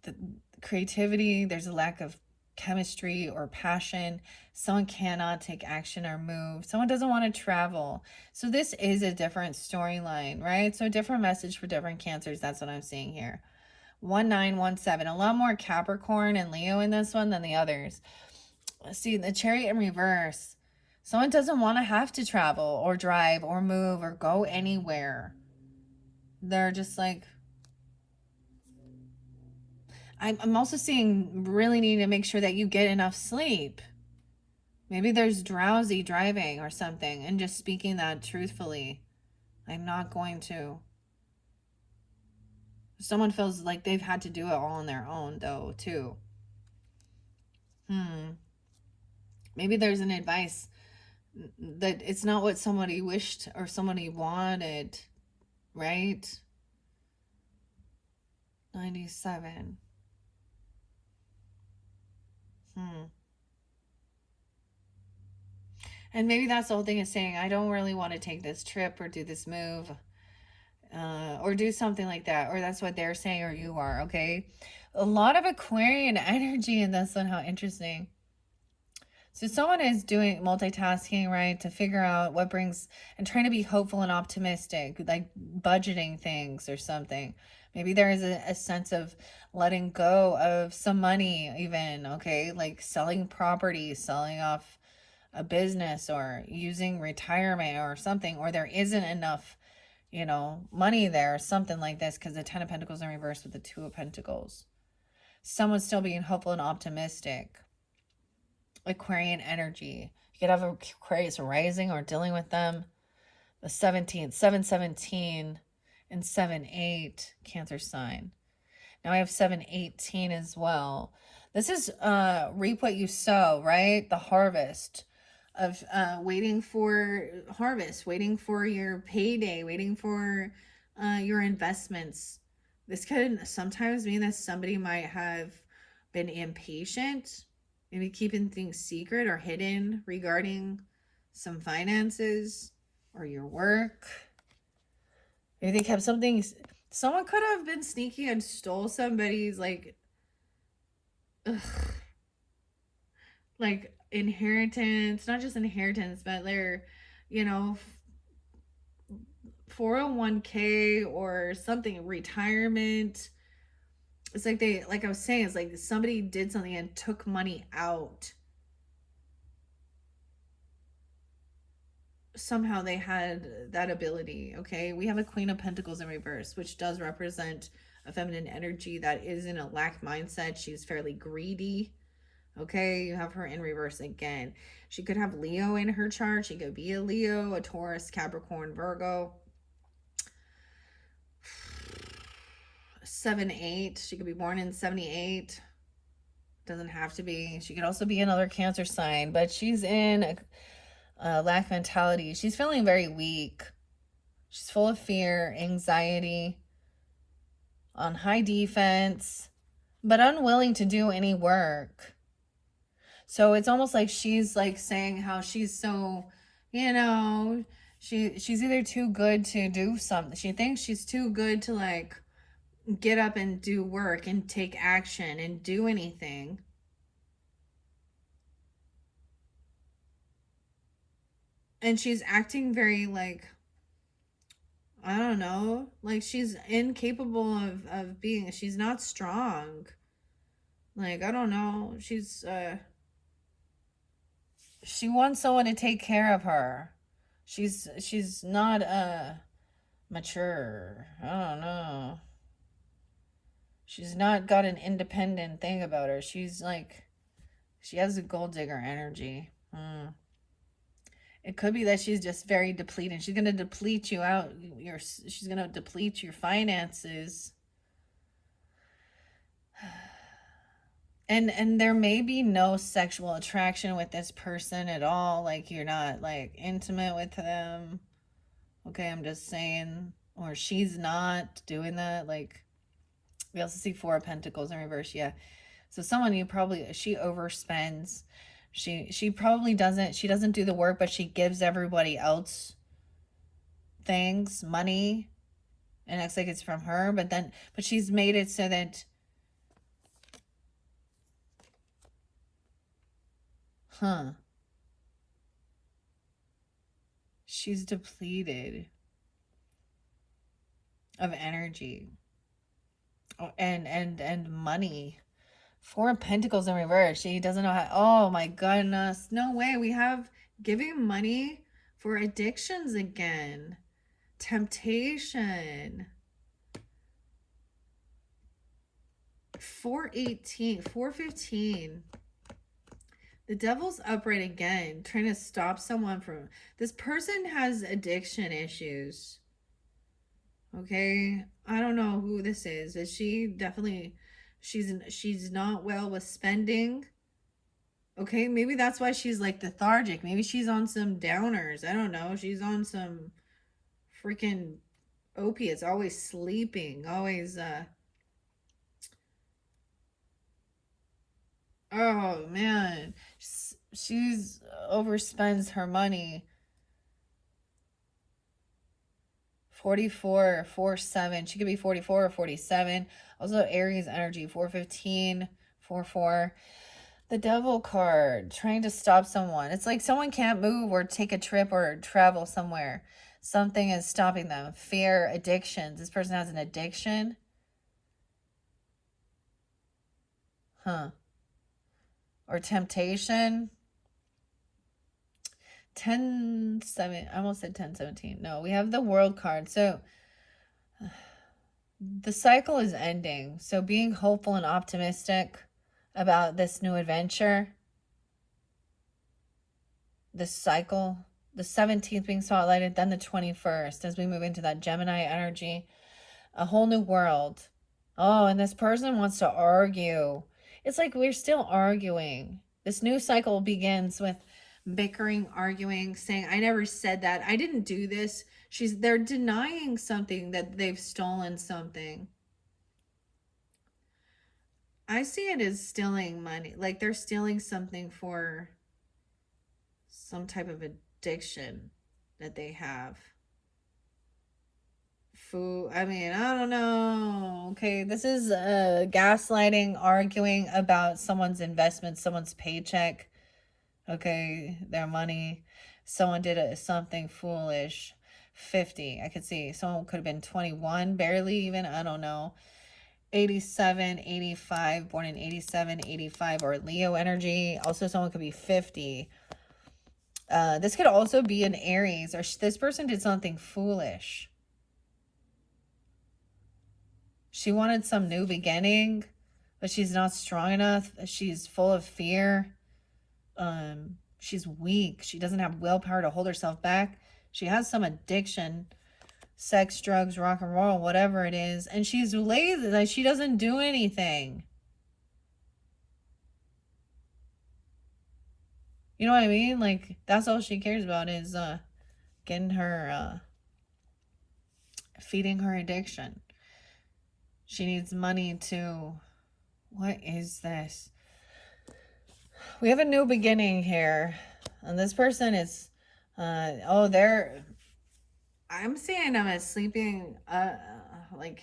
the creativity. There's a lack of chemistry or passion. Someone cannot take action or move. Someone doesn't want to travel. So this is a different storyline, right? So a different message for different Cancers. That's what I'm seeing here. 1917. A lot more Capricorn and Leo in this one than the others. See, the Chariot in reverse. Someone doesn't want to have to travel or drive or move or go anywhere. They're just like, I'm also seeing really need to make sure that you get enough sleep. Maybe there's drowsy driving or something, and just speaking that truthfully. I'm not going to. Someone feels like they've had to do it all on their own, though, too. Maybe there's an advice that it's not what somebody wished or somebody wanted, right? 97. And maybe that's the whole thing, is saying, I don't really want to take this trip or do this move, or do something like that. Or that's what they're saying, or you are, okay? A lot of Aquarian energy in this one. How interesting. So someone is doing multitasking, right, to figure out what brings, and trying to be hopeful and optimistic, like budgeting things or something. Maybe there is a sense of letting go of some money, even, okay, like selling property, selling off a business, or using retirement or something, or there isn't enough, money there, or something like this, because the 10 of Pentacles in reverse with the 2 of Pentacles. Someone's still being hopeful and optimistic. Aquarian energy. You could have Aquarius rising or dealing with them. The 17th, 717 and 7-8 Cancer sign. Now I have 7-18 as well. This is reap what you sow, right? The harvest of waiting for harvest, waiting for your payday, waiting for your investments. This could sometimes mean that somebody might have been impatient, maybe keeping things secret or hidden regarding some finances or your work. Maybe they kept something. Someone could have been sneaky and stole somebody's like inheritance, not just inheritance, but their, 401k or something, retirement. It's like I was saying, it's like somebody did something and took money out. Somehow they had that ability, okay? We have a Queen of Pentacles in reverse, which does represent a feminine energy that is in a lack mindset. She's fairly greedy, okay? You have her in reverse again. She could have Leo in her chart. She could be a Leo, a Taurus, Capricorn, Virgo. 7-8. She could be born in 78. Doesn't have to be. She could also be another Cancer sign, but she's in a lack mentality. She's feeling very weak. She's full of fear, anxiety, on high defense, but unwilling to do any work. So it's almost like she's like saying how she's so, she's either too good to do something. She thinks she's too good to like get up and do work and take action and do anything. And she's acting very like, I don't know, like she's incapable of being, she's not strong. Like, I don't know. She wants someone to take care of her. She's not mature. I don't know. She's not got an independent thing about her. She's like, she has a gold digger energy. It could be that she's just very depleted. She's going to deplete you out. She's going to deplete your finances. And there may be no sexual attraction with this person at all. Like, you're not like intimate with them. Okay, I'm just saying. Or she's not doing that. Like, we also see 4 of Pentacles in reverse. Yeah. So someone she overspends. She probably doesn't, she doesn't do the work, but she gives everybody else things, money, and it looks like it's from her, but she's made it so that, she's depleted of energy. And money. 4 of Pentacles in reverse. She doesn't know how. Oh my goodness. No way. We have giving money for addictions again. Temptation. 415. The devil's upright again, trying to stop someone from. This person has addiction issues. Okay, I don't know who this is. Is she definitely? She's not well with spending. Okay, maybe that's why she's like lethargic. Maybe she's on some downers. I don't know. She's on some freaking opiates. Always sleeping. Always. Oh man, she's overspends her money. 44, 47. She could be 44 or 47. Also, Aries energy, 415, 44. The devil card, trying to stop someone. It's like someone can't move or take a trip or travel somewhere. Something is stopping them. Fear, addictions. This person has an addiction. Huh. Or temptation. 10, 7. I almost said 10, 17. No, we have the world card. So the cycle is ending. So being hopeful and optimistic about this new adventure, this cycle, the 17th being spotlighted, then the 21st as we move into that Gemini energy, a whole new world. Oh, and this person wants to argue. It's like we're still arguing. This new cycle begins with bickering, arguing, saying, I never said that. I didn't do this. They're denying something, that they've stolen something. I see it as stealing money. Like they're stealing something for some type of addiction that they have. Food. I mean, I don't know. Okay, this is gaslighting, arguing about someone's investment, someone's paycheck. Okay, their money. Someone did something foolish. 50. I could see someone could have been 21, barely even. I don't know. 87, 85, born in 87, 85, or Leo energy. Also, someone could be 50. This could also be an Aries, or this person did something foolish. She wanted some new beginning, but she's not strong enough. She's full of fear. She's weak. She doesn't have willpower to hold herself back. She has some addiction, sex, drugs, rock and roll, whatever it is, and she's lazy. Like she doesn't do anything. You know what I mean? Like that's all she cares about is getting her feeding her addiction. She needs money to. What is this? We have a new beginning here, and this person is they're. I'm seeing them as sleeping like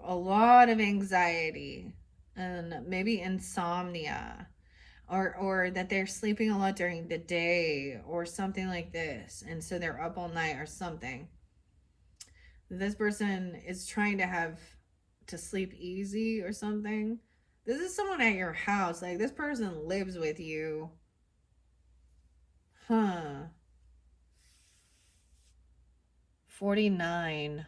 a lot of anxiety and maybe insomnia, or that they're sleeping a lot during the day or something like this, and so they're up all night or something. This person is trying to sleep easy or something. This is someone at your house. Like this person lives with you. Huh. 49.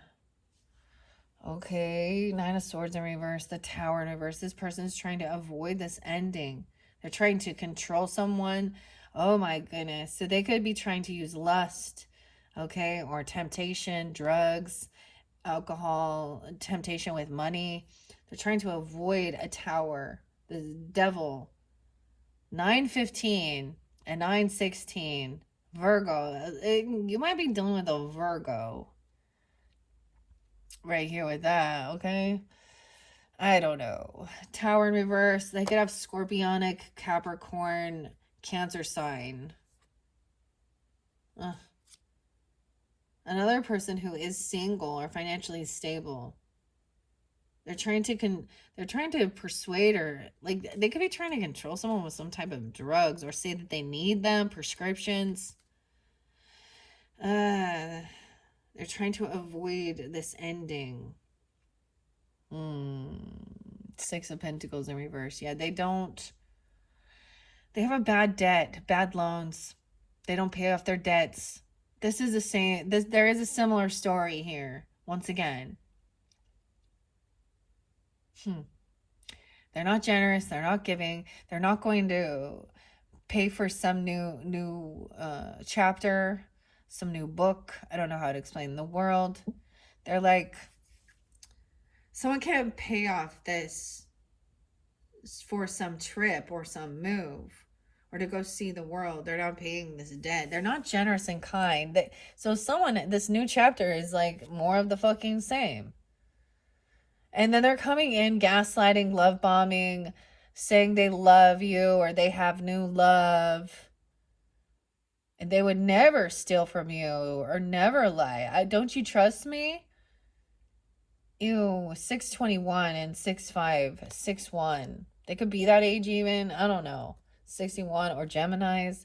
Okay, Nine of Swords in reverse, the Tower in reverse. This person's trying to avoid this ending. They're trying to control someone. Oh my goodness. So they could be trying to use lust, okay, or temptation, drugs, alcohol, temptation with money. They're trying to avoid a tower. The devil. 915 and 916. Virgo. You might be dealing with a Virgo right here with that, okay? I don't know. Tower in reverse. They could have Scorpionic, Capricorn, Cancer sign. Another person who is single or financially stable. They're trying to persuade her. Like they could be trying to control someone with some type of drugs or say that they need them, prescriptions. They're trying to avoid this ending. Six of Pentacles in reverse. Yeah, they have a bad debt, bad loans. They don't pay off their debts. This is the same. There is a similar story here. Once again. They're not generous. They're not giving. They're not going to pay for some new chapter, some new book. I don't know how to explain the world. They're like, someone can't pay off this for some trip or some move or to go see the world. They're not paying this debt. They're not generous and kind. So someone, this new chapter is like more of the fucking same. And then they're coming in, gaslighting, love bombing, saying they love you or they have new love. And they would never steal from you or never lie. Don't you trust me? Ew, 621 and 65, 61. They could be that age even. I don't know. 61 or Geminis.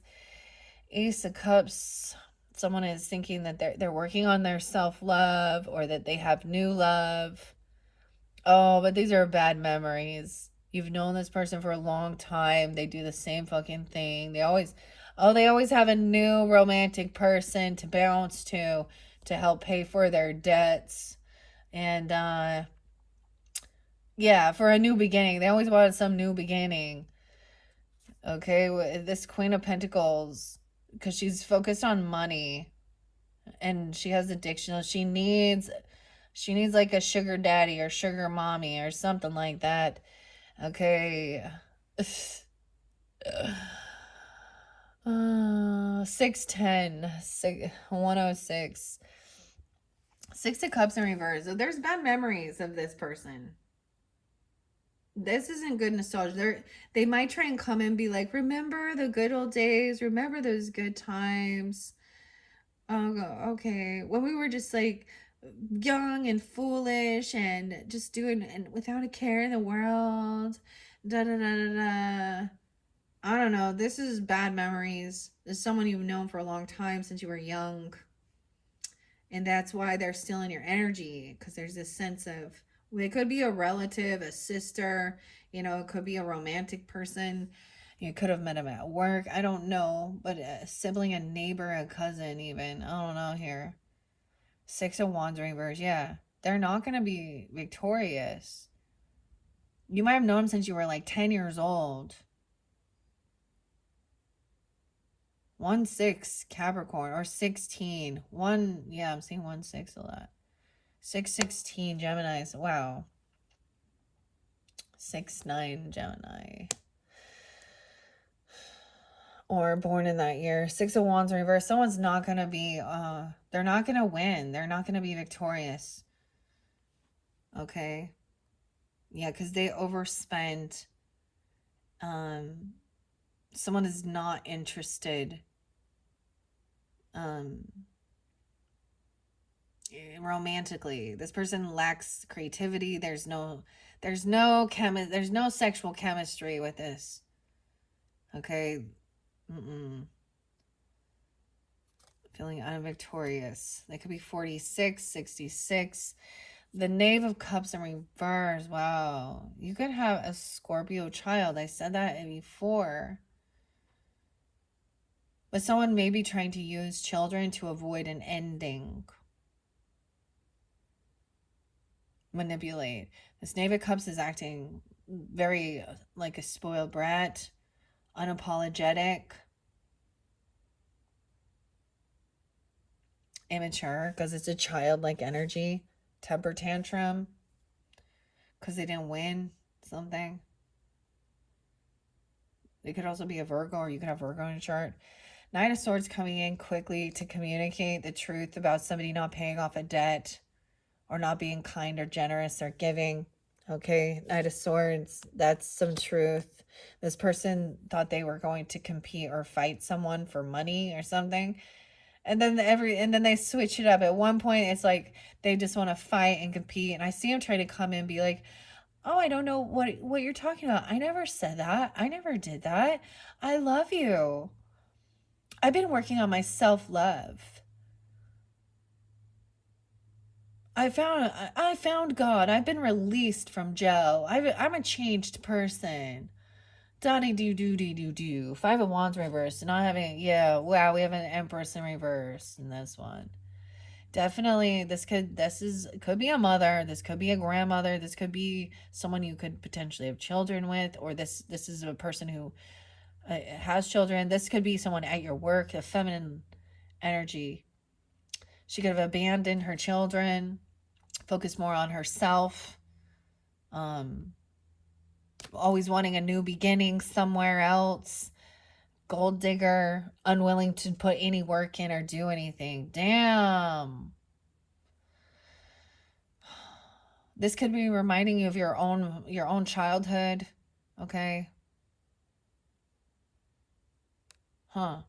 Ace of Cups. Someone is thinking that they're working on their self-love or that they have new love. Oh, but these are bad memories. You've known this person for a long time. They do the same fucking thing. They always have a new romantic person to bounce to help pay for their debts. And yeah, for a new beginning. They always wanted some new beginning. Okay, this Queen of Pentacles, because she's focused on money and she has addiction. She needs like a sugar daddy or sugar mommy or something like that. Okay. 610, 106. Six of Cups in reverse. So there's bad memories of this person. This isn't good nostalgia. They might try and come and be like, remember the good old days, remember those good times. Oh, okay. When we were just like young and foolish and just doing and without a care in the world. Da da da da da. I don't know. This is bad memories. This is someone you've known for a long time since you were young. And that's why they're still in your energy, because there's this sense of, it could be a relative, a sister, it could be a romantic person. You could have met him at work. I don't know, but a sibling, a neighbor, a cousin, even. I don't know here. Six of Wands reverse. Yeah, they're not going to be victorious. You might have known him since you were like 10 years old. 1-6 Capricorn or 16. Yeah, I'm seeing 1-6 a lot. 6-16 Geminis. Wow. 6-9 Gemini. Or born in that year. Six of Wands in reverse. Someone's not going to be, they're not going to win. They're not going to be victorious. Okay. Yeah, because they overspent. Someone is not interested romantically. This person lacks creativity. There's no sexual chemistry with this. Okay. Feeling unvictorious. They could be 46, 66. The Knave of Cups in reverse. Wow. You could have a Scorpio child. I said that before. But someone may be trying to use children to avoid an ending. Manipulate. This Knave of Cups is acting very like a spoiled brat, unapologetic, immature, because it's a childlike energy, temper tantrum, because they didn't win something. They could also be a Virgo, or you could have Virgo in a chart. Knight of Swords coming in quickly to communicate the truth about somebody not paying off a debt or not being kind or generous or giving. Okay, Knight of Swords, that's some truth. This person thought they were going to compete or fight someone for money or something. And then they switch it up. At one point, it's like they just want to fight and compete. And I see them try to come in and be like, oh, I don't know what you're talking about. I never said that. I never did that. I love you. I've been working on my self-love. I found God. I've been released from jail. I'm a changed person. Donnie do. Five of Wands reversed. Not having, yeah, wow, we have an Empress in reverse in this one. Definitely, could be a mother. This could be a grandmother. This could be someone you could potentially have children with, or this is a person who has children. This could be someone at your work, a feminine energy. She could have abandoned her children, focused more on herself, um, always wanting a new beginning somewhere else, gold digger, unwilling to put any work in or do anything. Damn. This could be reminding you of your own childhood, okay? Huh.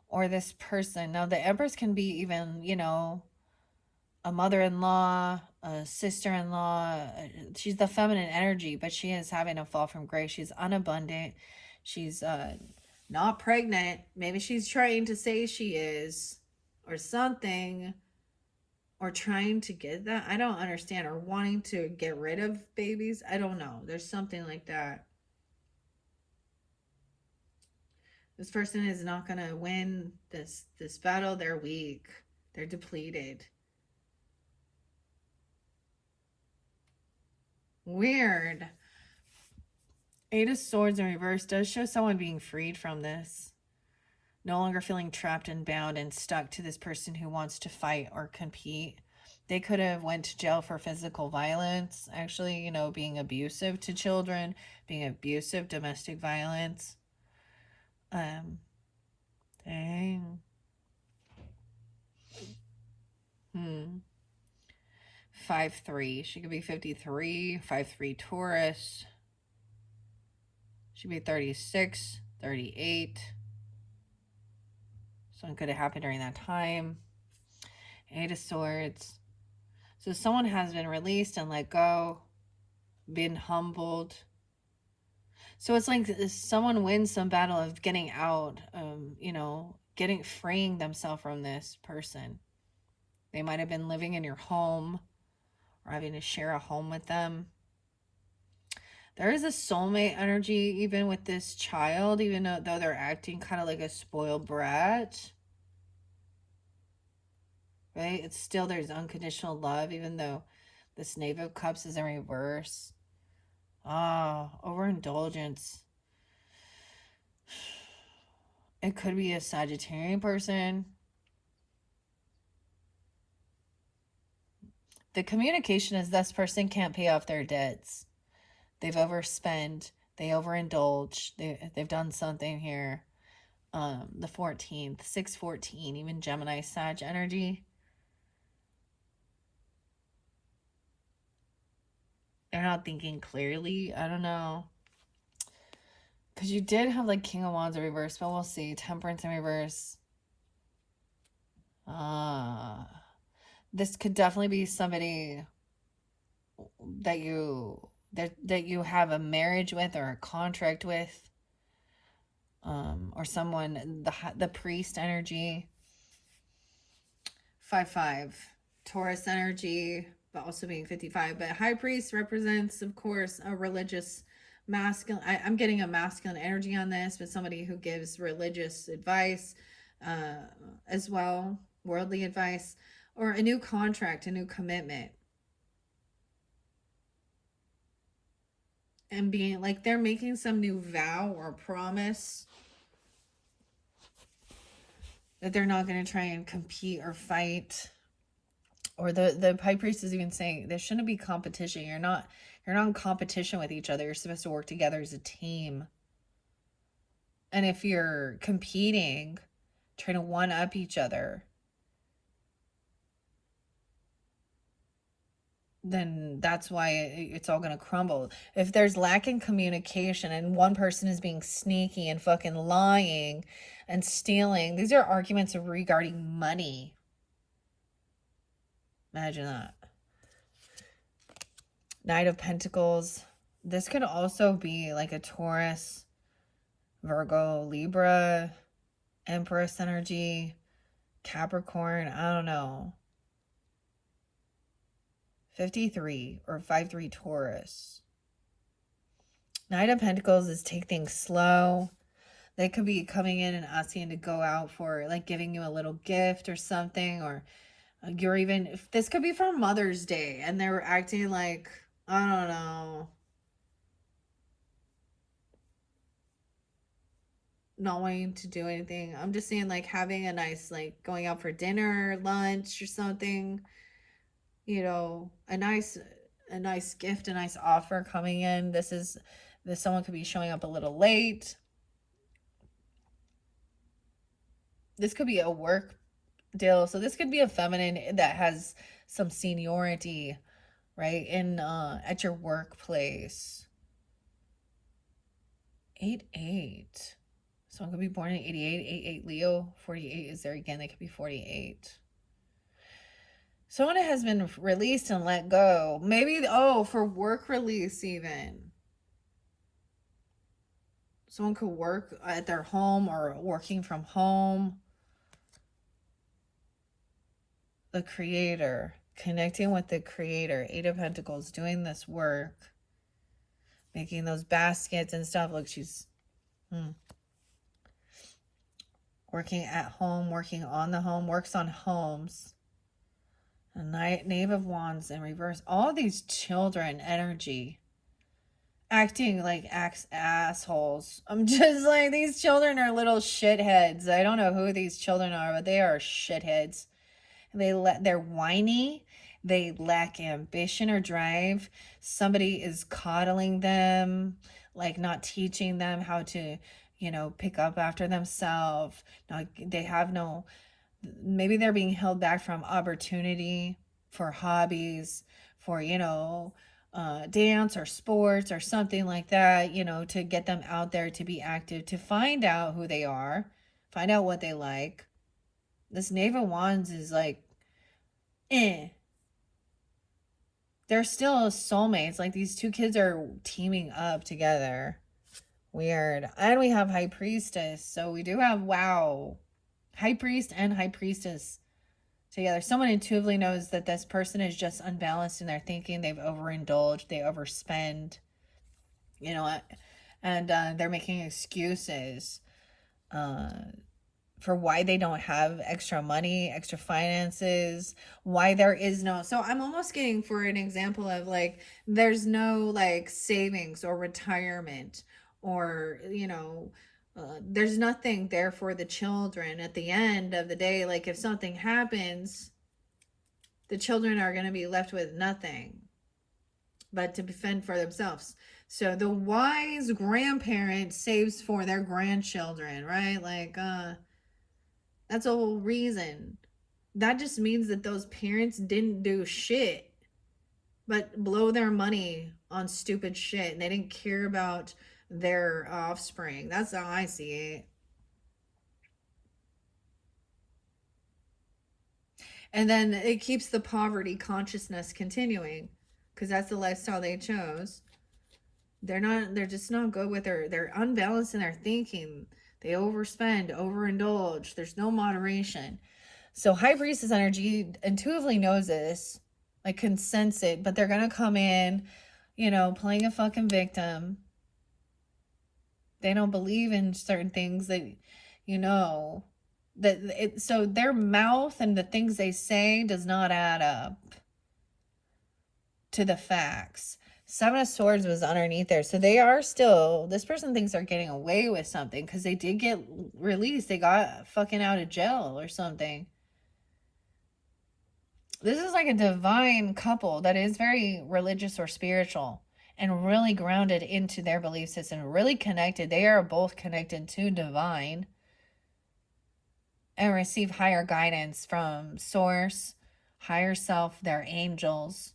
Or this person. Now the Empress can be even, a mother-in-law, a sister-in-law. She's the feminine energy, but she is having a fall from grace. She's unabundant. She's not pregnant. Maybe she's trying to say she is, or something, or trying to get that. I don't understand. Or wanting to get rid of babies. I don't know. There's something like that. This person is not going to win this battle. They're weak. They're depleted. Weird. Eight of Swords in reverse does show someone being freed from this. No longer feeling trapped and bound and stuck to this person who wants to fight or compete. They could have went to jail for physical violence, actually, being abusive to children, being abusive, domestic violence. Dang. 5-3. She could be 53. 5-3 Taurus. She'd be 36, 38. Something could have happened during that time. Eight of Swords. So someone has been released and let go, been humbled. So it's like someone wins some battle of getting out, freeing themselves from this person. They might have been living in your home or having to share a home with them. There is a soulmate energy even with this child, even though they're acting kind of like a spoiled brat. Right? It's still, there's unconditional love, even though this Knave of Cups is in reverse. Overindulgence. It could be a Sagittarian person. The communication is this person can't pay off their debts. They've overspent. They overindulge. They've done something here. The 14th, 6-14, even Gemini Sag energy. They're not thinking clearly. I don't know. Because you did have like King of Wands in reverse, but we'll see. Temperance in reverse. This could definitely be somebody that you have a marriage with or a contract with. Or someone, the priest energy. 5-5. Taurus energy, but also being 55. But High Priest represents, of course, a religious masculine. I'm getting a masculine energy on this, but somebody who gives religious advice as well, worldly advice, or a new contract, a new commitment. And being like they're making some new vow or promise that they're not going to try and compete or fight. Or the High Priest is even saying there shouldn't be competition. You're not in competition with each other. You're supposed to work together as a team. And if you're competing, trying to one up each other, then that's why it's all going to crumble. If there's lack in communication and one person is being sneaky and fucking lying and stealing, these are arguments regarding money. Imagine that. Knight of Pentacles. This could also be like a Taurus, Virgo, Libra, Empress energy, Capricorn. I don't know. 53 or 5-3 Taurus. Knight of Pentacles is take things slow. They could be coming in and asking to go out for like giving you a little gift or something, or you're even, this could be for Mother's Day and they're acting like, I don't know. not wanting to do anything. I'm just saying, like, having a nice, like, going out for dinner, lunch, or something. A nice gift, a nice offer coming in. This someone could be showing up a little late. This could be a work deal. So this could be a feminine that has some seniority, right? In at your workplace. 8-8. Someone could be born in 88, 8-8 Leo. 48 is there again. They could be 48. Someone has been released and let go. Maybe, for work release even. Someone could work at their home or working from home. The creator, connecting with the creator. 8 of Pentacles, doing this work. Making those baskets and stuff. Look, she's working at home, working on the home, works on homes. A Knave of Wands in reverse. All these children energy. Acting like assholes. I'm just like, these children are little shitheads. I don't know who these children are, but they are shitheads. They're whiny. They lack ambition or drive. Somebody is coddling them, like not teaching them how to, pick up after themselves. They have no, maybe they're being held back from opportunity for hobbies, for, dance or sports or something like that, to get them out there to be active, to find out who they are, find out what they like. This Knave of Wands is like, they're still soulmates. Like, these two kids are teaming up together. Weird. And we have High Priestess. So we do have, High Priest and High Priestess together. Someone intuitively knows that this person is just unbalanced in their thinking. They've overindulged. They overspend. And they're making excuses for why they don't have extra money, extra finances, why there is no. So I'm almost getting for an example of like, there's no like savings or retirement or, there's nothing there for the children at the end of the day. Like, if something happens, the children are going to be left with nothing but to fend for themselves. So the wise grandparent saves for their grandchildren, right? Like, that's the whole reason. That just means that those parents didn't do shit but blow their money on stupid shit, and they didn't care about their offspring. That's how I see it. And then it keeps the poverty consciousness continuing, because that's the lifestyle they chose. They're just not good with they're unbalanced in their thinking. They overspend, overindulge. There's no moderation. So High Priestess energy intuitively knows this, like, can sense it, but they're gonna come in, playing a fucking victim. They don't believe in certain things that, so their mouth and the things they say does not add up to the facts. 7 of Swords was underneath there. So they are still, this person thinks they're getting away with something because they did get released. They got fucking out of jail or something. This is like a divine couple that is very religious or spiritual and really grounded into their belief system, really connected. They are both connected to divine and receive higher guidance from source, higher self, their angels.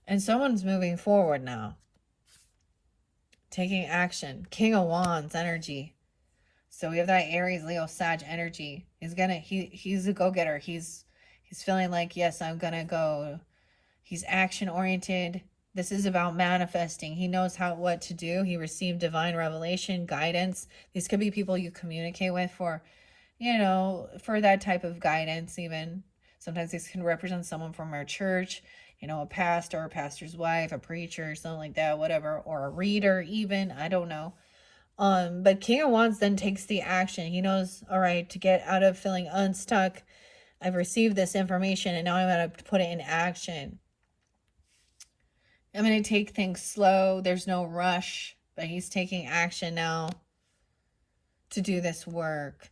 And someone's moving forward now, taking action. King of Wands energy. So we have that Aries, Leo, Sag energy. He's a go-getter. He's feeling like, yes, I'm gonna go. He's action oriented. This is about manifesting. He knows what to do. He received divine revelation, guidance. These could be people you communicate with for that type of guidance. Even sometimes this can represent someone from our church, a pastor, a pastor's wife, a preacher, something like that, whatever, or a reader even. I don't know. But King of Wands then takes the action. He knows, all right, to get out of feeling unstuck, I've received this information and now I'm going to put it in action. I'm going to take things slow. There's no rush, but he's taking action now to do this work.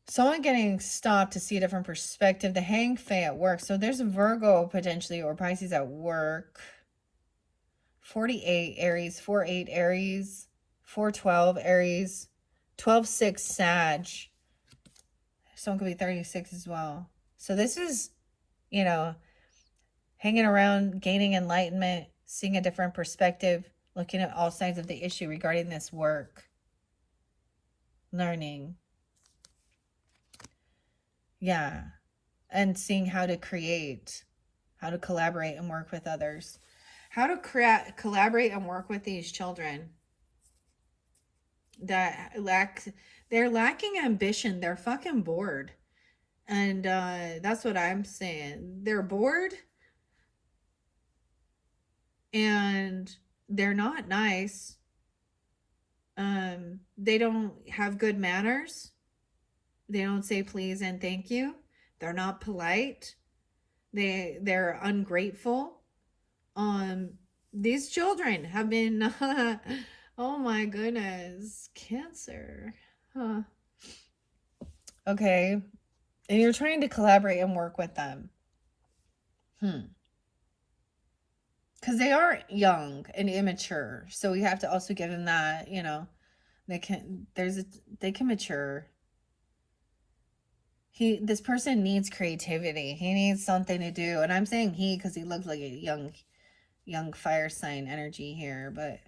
Someone getting stopped to see a different perspective. The Hang Fae at work. So there's a Virgo potentially or Pisces at work. 48 Aries, 48 Aries, 412 Aries, 12-6 Sag. Someone could be 36 as well. So this is, you know, hanging around, gaining enlightenment, seeing a different perspective, looking at all sides of the issue regarding this work, learning. Yeah. And seeing how to create, how to collaborate and work with others. How to collaborate and work with these children that they're lacking ambition. They're fucking bored. And that's what I'm saying. They're bored and they're not nice. They don't have good manners. They don't say please and thank you. They're not polite. They're ungrateful. These children have been oh my goodness, Cancer. Huh. Okay. And you're trying to collaborate and work with them. Because they are young and immature. So we have to also give them that, you know, they can mature. This person needs creativity. He needs something to do. And I'm saying he because he looks like a young fire sign energy here, but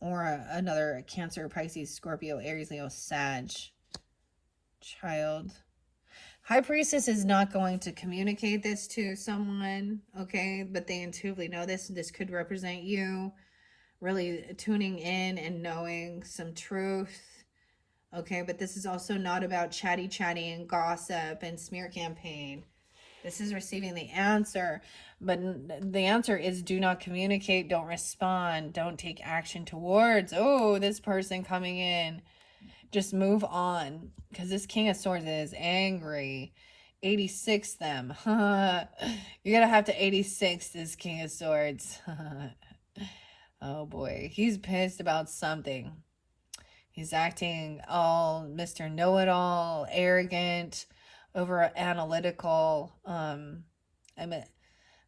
or another Cancer, Pisces, Scorpio, Aries, Leo, Sag child. High Priestess is not going to communicate this to someone, okay? But they intuitively know this. This could represent you really tuning in and knowing some truth, okay? But this is also not about chatty and gossip and smear campaign. This is receiving the answer, but the answer is do not communicate, don't respond, don't take action towards, oh, this person coming in. Just move on, because this King of Swords is angry. 86 them. You're going to have to 86 this King of Swords. Oh boy. He's pissed about something. He's acting all Mr. Know-it-all, arrogant, over analytical. And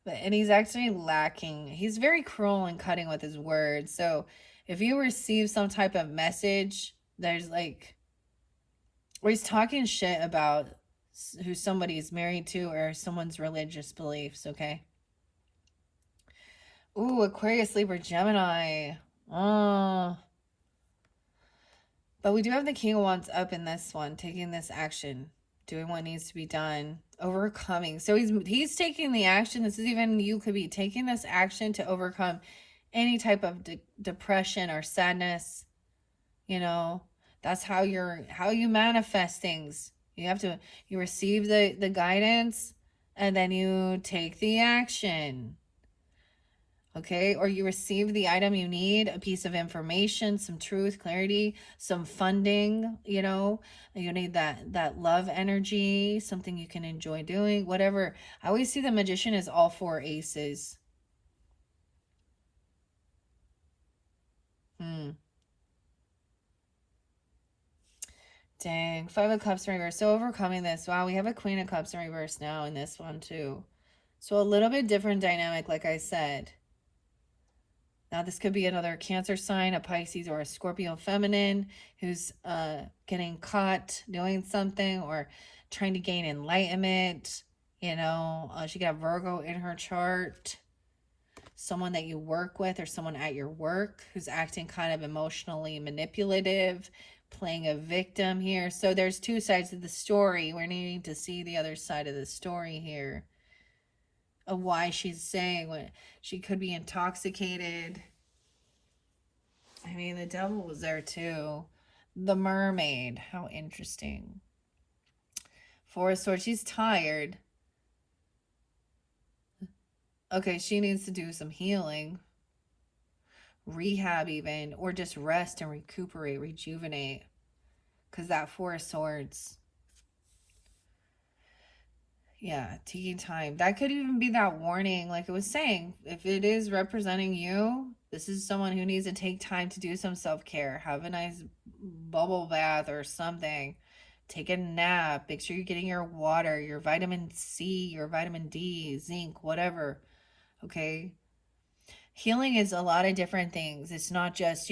he's actually lacking. He's very cruel and cutting with his words. So if you receive some type of message, there's like, where he's talking shit about who somebody's married to or someone's religious beliefs, okay? Ooh, Aquarius, Libra, Gemini. Oh. But we do have the King of Wands up in this one, taking this action, doing what needs to be done, overcoming. So he's taking the action. This is even, you could be taking this action to overcome any type of depression or sadness, you know. That's how you manifest things. You receive the guidance and then you take the action. Okay? Or you receive the item you need, a piece of information, some truth, clarity, some funding, you know. You need that love energy, something you can enjoy doing, whatever. I always see the Magician as all four aces. Dang, Five of Cups in reverse. So overcoming this. Wow, we have a Queen of Cups in reverse now in this one too. So a little bit different dynamic, like I said. Now this could be another Cancer sign, a Pisces or a Scorpio feminine who's getting caught doing something or trying to gain enlightenment. You know, she could have Virgo in her chart. Someone that you work with or someone at your work who's acting kind of emotionally manipulative, playing a victim here. So there's two sides of the story. We're needing to see the other side of the story here of why she's saying what she could be intoxicated. I mean, the devil was there too. The mermaid, how interesting. Four of Swords, she's tired. Okay, she needs to do some healing, rehab even, or just rest and recuperate, rejuvenate. Because that Four of Swords, Yeah, taking time. That could even be that warning, like it was saying. If it is representing you, this is someone who needs to take time to do some self care. Have a nice bubble bath or something. Take a nap. Make sure you're getting your water, your vitamin C, your vitamin D, zinc, whatever. Okay. Healing is a lot of different things. It's not just,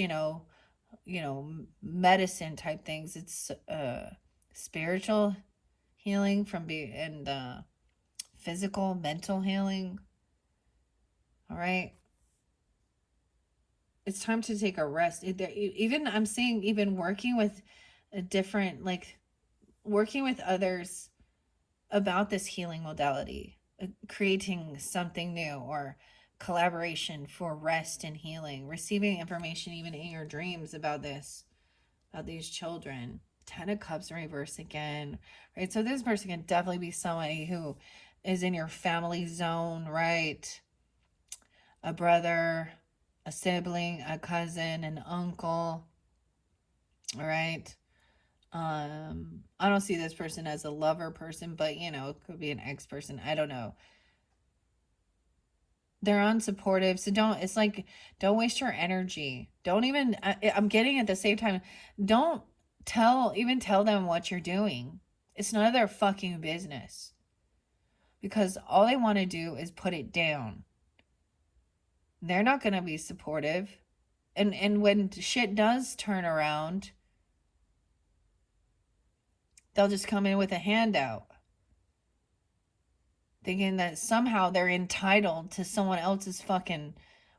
medicine type things. It's spiritual healing from being and physical, mental healing. All right. It's time to take a rest. Even I'm seeing even working with a different, like working with others about this healing modality, creating something new or collaboration for rest and healing, receiving information even in your dreams about this, about these children. 10 of Cups in reverse again, right? So this person can definitely be somebody who is in your family zone, right? A brother, a sibling, a cousin, an uncle. All right. I don't see this person as a lover person, but it could be an ex person. I don't know. They're unsupportive, so it's like, don't waste your energy. Don't even, I'm getting at the same time, don't tell them what you're doing. It's none of their fucking business. Because all they want to do is put it down. They're not going to be supportive. And when shit does turn around, they'll just come in with a handout, thinking that somehow they're entitled to someone else's fucking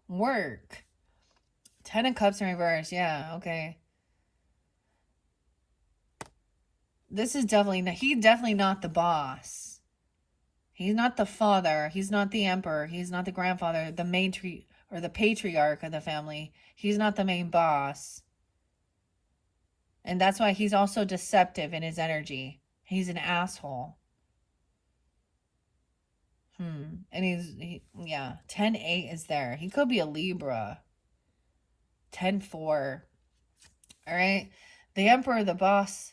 work. 10 of Cups in reverse. Yeah, okay. He's definitely not the boss. He's not the father. He's not the emperor. He's not the grandfather, the or the patriarch of the family. He's not the main boss. And that's why he's also deceptive in his energy. He's an asshole. And yeah, 10-8 is there. He could be a Libra. 10-4. All right. The emperor, the boss,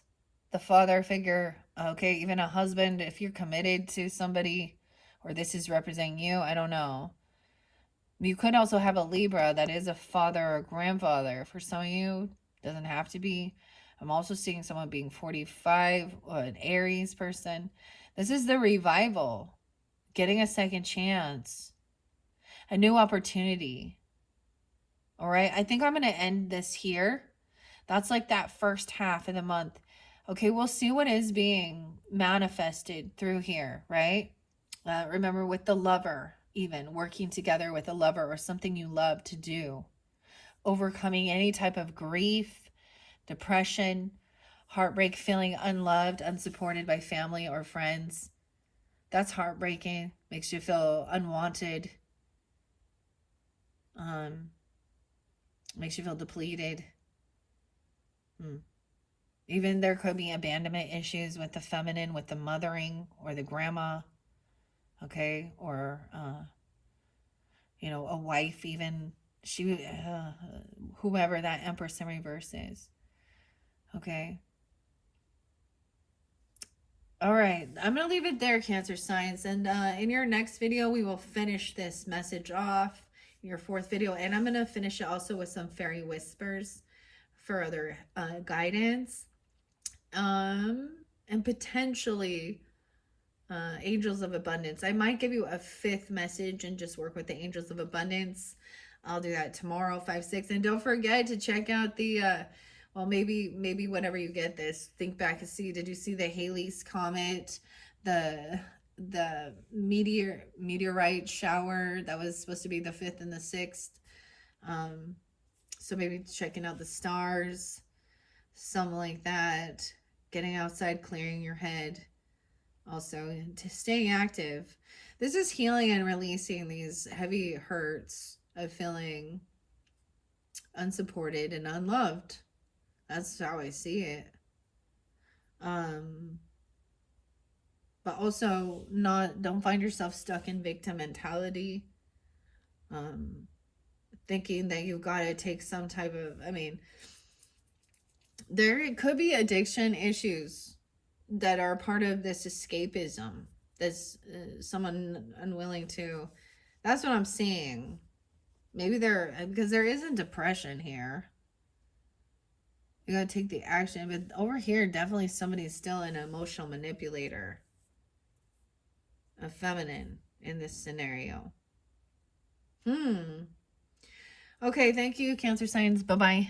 the father figure. Okay. Even a husband, if you're committed to somebody, or this is representing you, I don't know. You could also have a Libra that is a father or grandfather. For some of you, doesn't have to be. I'm also seeing someone being 45, or an Aries person. This is the revival. Getting a second chance. A new opportunity. All right. I think I'm going to end this here. That's like that first half of the month. Okay, we'll see what is being manifested through here, right? Remember, with the lover, even working together with a lover or something you love to do, overcoming any type of grief, depression, heartbreak, feeling unloved, unsupported by family or friends. That's heartbreaking. Makes you feel unwanted. Makes you feel depleted. Even there could be abandonment issues with the feminine, with the mothering or the grandma. Okay, or a wife, even whoever that Empress in reverse is. Okay. All right, I'm gonna leave it there, Cancer signs, and in your next video we will finish this message off, your fourth video, and I'm gonna finish it also with some fairy whispers for other guidance, and potentially angels of abundance. I might give you a fifth message and just work with the angels of abundance. I'll do that tomorrow, 5-6. And don't forget to check out the well, maybe whenever you get this, think back and see, did you see the Halley's Comet, the meteorite shower that was supposed to be the 5th and the 6th? So maybe checking out the stars, something like that, getting outside, clearing your head. Also, to staying active. This is healing and releasing these heavy hurts of feeling unsupported and unloved. That's how I see it. But also don't find yourself stuck in victim mentality. Thinking that you've got to take some type of, there could be addiction issues that are part of this escapism. That's someone unwilling to. That's what I'm seeing. Maybe because there isn't depression here. You gotta take the action. But over here, definitely somebody's still an emotional manipulator, a feminine in this scenario. Okay, thank you, Cancer signs. Bye bye.